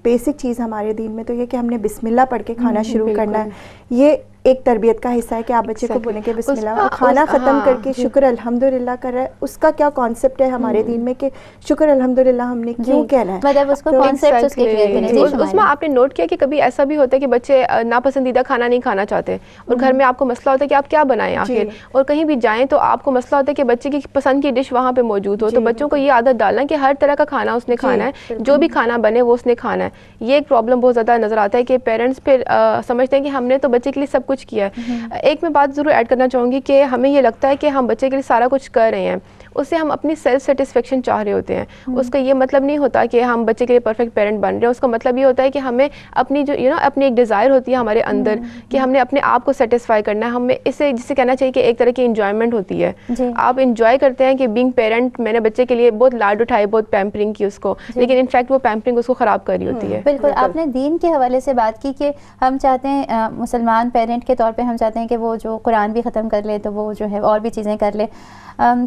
بیسک چیز ہمارے دین میں تو یہ کہ ہم نے بسم اللہ پڑھ کے کھانا شروع کرنا ہے. یہ ایک تربیت کا حصہ ہے کہ آپ بچے کو بولیں کہ بسم اللہ, کھانا ختم کر کے شکر الحمدللہ کر رہا ہے. اس کا کیا کانسیپٹ ہے ہمارے دین میں کہ شکر الحمدللہ ہم نے کیوں کہنا ہے, مطلب اس کو کانسیپٹ اس کے کلیئر کریں. اس میں آپ نے نوٹ کیا کہ کبھی ایسا بھی ہوتا ہے کہ بچے ناپسندیدہ کھانا نہیں کھانا چاہتے اور گھر میں آپ کو مسئلہ ہوتا ہے کہ آپ کیا بنائیں آخر, اور کہیں بھی جائیں تو آپ کو مسئلہ ہوتا ہے کہ بچے کی پسند کی ڈش وہاں پہ موجود ہو. تو بچوں کو یہ عادت ڈالنا کہ ہر طرح کا کھانا اس نے کھانا ہے, جو بھی کھانا بنے وہ اس نے کھانا ہے. یہ ایک پرابلم بہت زیادہ نظر آتا ہے کہ پیرنٹس پھر سمجھتے ہیں کہ ہم نے تو بچے کے لیے سب کچھ کیا ہے. ایک میں بات ضرور ایڈ کرنا چاہوں گی کہ ہمیں یہ لگتا ہے کہ ہم بچے کے لیے سارا کچھ کر رہے ہیں, اس سے ہم اپنی سیلف سیٹسفیکشن چاہ رہے ہوتے ہیں. اس کا یہ مطلب نہیں ہوتا کہ ہم بچے کے لیے پرفیکٹ پیرنٹ بن رہے ہیں. اس کا مطلب یہ ہوتا ہے کہ ہمیں اپنی جو اپنی ایک ڈیزائر ہوتی ہے ہمارے اندر کہ ہم نے اپنے آپ کو سیٹسفائی کرنا ہے. ہمیں اسے جسے کہنا چاہیے کہ ایک طرح کی انجوائمنٹ ہوتی ہے. آپ انجوائے کرتے ہیں کہ بینگ پیرنٹ میں نے بچے کے لیے بہت لاڈ اٹھائے, بہت پیمپرنگ کی اس کو, لیکن ان فیکٹ وہ پیمپرنگ اس کو خراب کر رہی ہوتی ہے. بالکل آپ نے دین کے حوالے سے بات کی کہ ہم چاہتے ہیں مسلمان پیرنٹ کے طور پہ ہم چاہتے ہیں کہ وہ جو قرآن بھی ختم کر لے تو وہ جو ہے اور بھی چیزیں کر لے.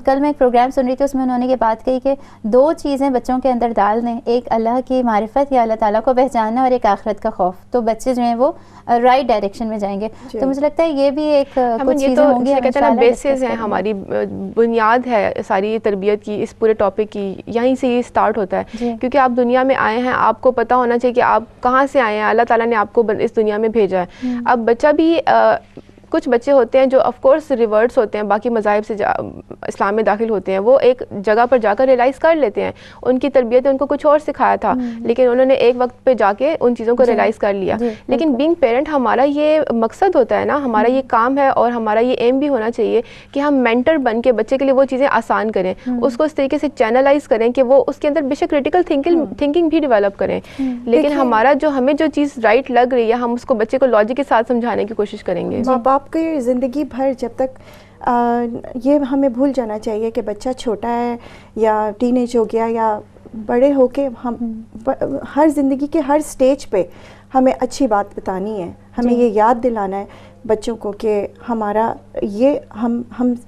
کل میں ایک پروگرام سن رہی تھی, اس میں انہوں نے یہ بات کہی کہ 2 چیزیں بچوں کے اندر ڈال دیں, ایک اللہ کی معرفت یا اللہ تعالیٰ کو پہچاننا اور ایک آخرت کا خوف, تو بچے جو ہیں وہ رائٹ ڈائریکشن میں جائیں گے. تو مجھے لگتا ہے یہ بھی ایک کچھ چیزیں ہوں گی, کہتے ہیں بیسز ہیں ہماری, بنیاد ہے ساری تربیت کی, اس پورے ٹاپک کی یہیں سے یہ اسٹارٹ ہوتا ہے. کیونکہ آپ دنیا میں آئے ہیں, آپ کو پتہ ہونا چاہیے کہ آپ کہاں سے آئے ہیں, اللہ تعالیٰ نے آپ کو اس دنیا میں بھیجا ہے. اب بچہ بھی کچھ بچے ہوتے ہیں جو آف کورس ریورٹس ہوتے ہیں, باقی مذاہب سے اسلام میں داخل ہوتے ہیں, وہ ایک جگہ پر جا کر ریئلائز کر لیتے ہیں ان کی تربیت نے ان کو کچھ اور سکھایا تھا, لیکن انہوں نے ایک وقت پہ جا کے ان چیزوں کو ریئلائز کر لیا. لیکن بینگ پیرنٹ ہمارا یہ مقصد ہوتا ہے نا, ہمارا یہ کام ہے اور ہمارا یہ ایم بھی ہونا چاہیے کہ ہم مینٹر بن کے بچے کے لیے وہ چیزیں آسان کریں, اس کو اس طریقے سے چینلائز کریں کہ وہ اس کے اندر بے شک کریٹیکل تھنکنگ بھی ڈیولپ کریں, لیکن ہمارا جو ہمیں جو چیز رائٹ لگ رہی ہے ہم اس کو بچے کو لاجک کے ساتھ سمجھانے کی کوشش کریں گے. ماں باپ کی زندگی بھر جب تک یہ ہمیں بھول جانا چاہیے کہ بچہ چھوٹا ہے یا ٹین ایج ہو گیا یا بڑے ہو کے, ہم ہر زندگی کے ہر سٹیج پہ ہمیں اچھی بات بتانی ہے, ہمیں یہ یاد دلانا ہے بچوں کو کہ ہمارا یہ ہم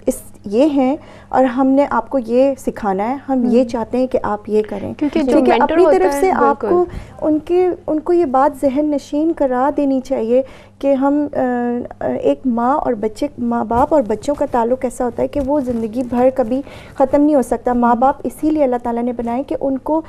اس یہ ہیں اور ہم نے آپ کو یہ سکھانا ہے, ہم یہ چاہتے ہیں کہ آپ یہ کریں, کیونکہ اپنی طرف سے آپ کو ان کو یہ بات ذہن نشین کرا دینی چاہیے کہ ہم ایک ماں باپ اور بچوں کا تعلق ایسا ہوتا ہے کہ وہ زندگی بھر کبھی ختم نہیں ہو سکتا. ماں باپ اسی لیے اللہ تعالیٰ نے بنائے کہ ان کو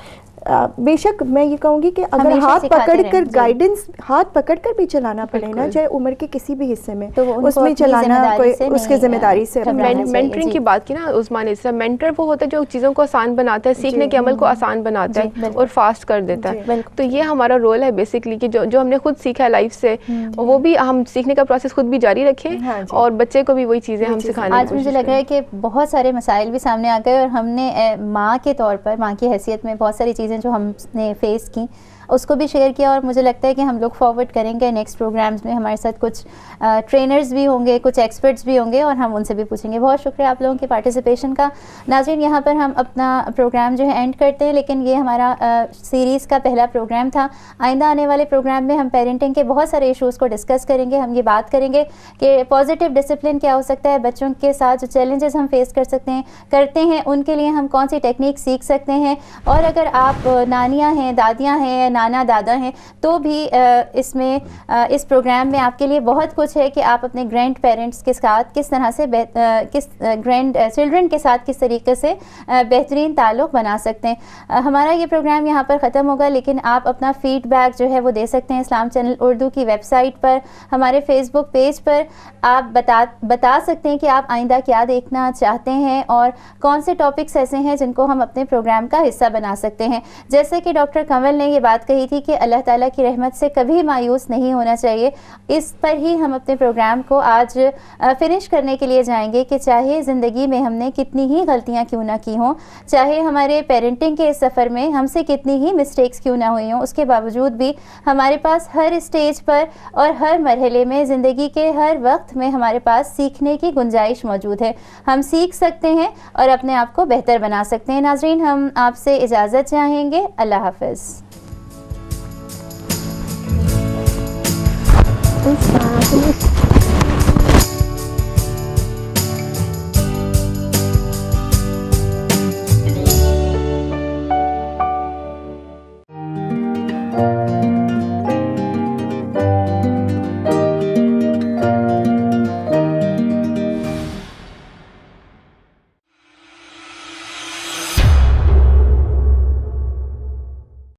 بے شک میں یہ کہوں گی کہ اگر ہاتھ پکڑ کر گائیڈنس ہاتھ پکڑ کر بھی چلانا پڑے نا, چاہے عمر کے کسی بھی حصے میں, اس میں چلانا کوئی اس کی ذمہ داری سے. مینٹرنگ کی بات کی نا عثمان نے, مینٹر وہ ہوتا ہے جو چیزوں کو آسان بناتا ہے, سیکھنے کے عمل کو آسان بناتا ہے اور فاسٹ کر دیتا ہے. تو یہ ہمارا رول ہے بیسکلی کہ جو ہم نے خود سیکھا ہے لائف سے, وہ بھی ہم سیکھنے کا پروسیس خود بھی جاری رکھیں اور بچے کو بھی وہی چیزیں ہم سکھانے. آج مجھے لگ رہا ہے کہ بہت سارے مسائل بھی سامنے آ گئے اور ہم نے ماں کے طور پر, ماں کی حیثیت میں بہت ساری چیزیں جو ہم نے فیس کی اس کو بھی شیئر کیا, اور مجھے لگتا ہے کہ ہم لوگ فارورڈ کریں گے نیکسٹ پروگرامز میں. ہمارے ساتھ کچھ ٹرینرز بھی ہوں گے, کچھ ایکسپرٹس بھی ہوں گے اور ہم ان سے بھی پوچھیں گے. بہت شکریہ آپ لوگوں کی پارٹیسپیشن کا. ناظرین, یہاں پر ہم اپنا پروگرام جو ہے اینڈ کرتے ہیں, لیکن یہ ہمارا سیریز کا پہلا پروگرام تھا. آئندہ آنے والے پروگرام میں ہم پیرنٹنگ کے بہت سارے ایشوز کو ڈسکس کریں گے. ہم یہ بات کریں گے کہ پازیٹیو ڈسپلن کیا ہو سکتا ہے, بچوں کے ساتھ جو چیلنجز ہم فیس کرتے ہیں ان کے لیے ہم کون سی ٹیکنیک سیکھ سکتے ہیں, اور اگر آپ نانیاں ہیں, دادیاں ہیں, نانا دادا ہیں, تو بھی اس میں اس پروگرام میں آپ کے لیے بہت کچھ ہے کہ آپ اپنے گرینڈ پیرنٹس کے ساتھ کس طرح سے گرینڈ چلڈرن کے ساتھ کس طریقے سے بہترین تعلق بنا سکتے ہیں. ہمارا یہ پروگرام یہاں پر ختم ہوگا, لیکن آپ اپنا فیڈ بیک جو ہے وہ دے سکتے ہیں اسلام چینل اردو کی ویب سائٹ پر, ہمارے فیس بک پیج پر. آپ بتا سکتے ہیں کہ آپ آئندہ کیا دیکھنا چاہتے ہیں اور کون سے ٹاپکس ایسے ہیں جن کو ہم اپنے پروگرام کا حصہ بنا سکتے ہیں. جیسے کہ ڈاکٹر کنول نے یہ بات کہی تھی کہ اللہ تعالیٰ کی رحمت سے کبھی مایوس نہیں ہونا چاہیے, اس پر ہی ہم اپنے پروگرام کو آج فنش کرنے کے لیے جائیں گے کہ چاہے زندگی میں ہم نے کتنی ہی غلطیاں کیوں نہ کی ہوں, چاہے ہمارے پیرنٹنگ کے اس سفر میں ہم سے کتنی ہی مسٹیکس کیوں نہ ہوئی ہوں, اس کے باوجود بھی ہمارے پاس ہر اسٹیج پر اور ہر مرحلے میں زندگی کے ہر وقت میں ہمارے پاس سیکھنے کی گنجائش موجود ہے. ہم سیکھ سکتے ہیں اور اپنے آپ کو بہتر بنا سکتے ہیں. ناظرین, ہم آپ سے اجازت چاہیں گے. اللہ حافظ.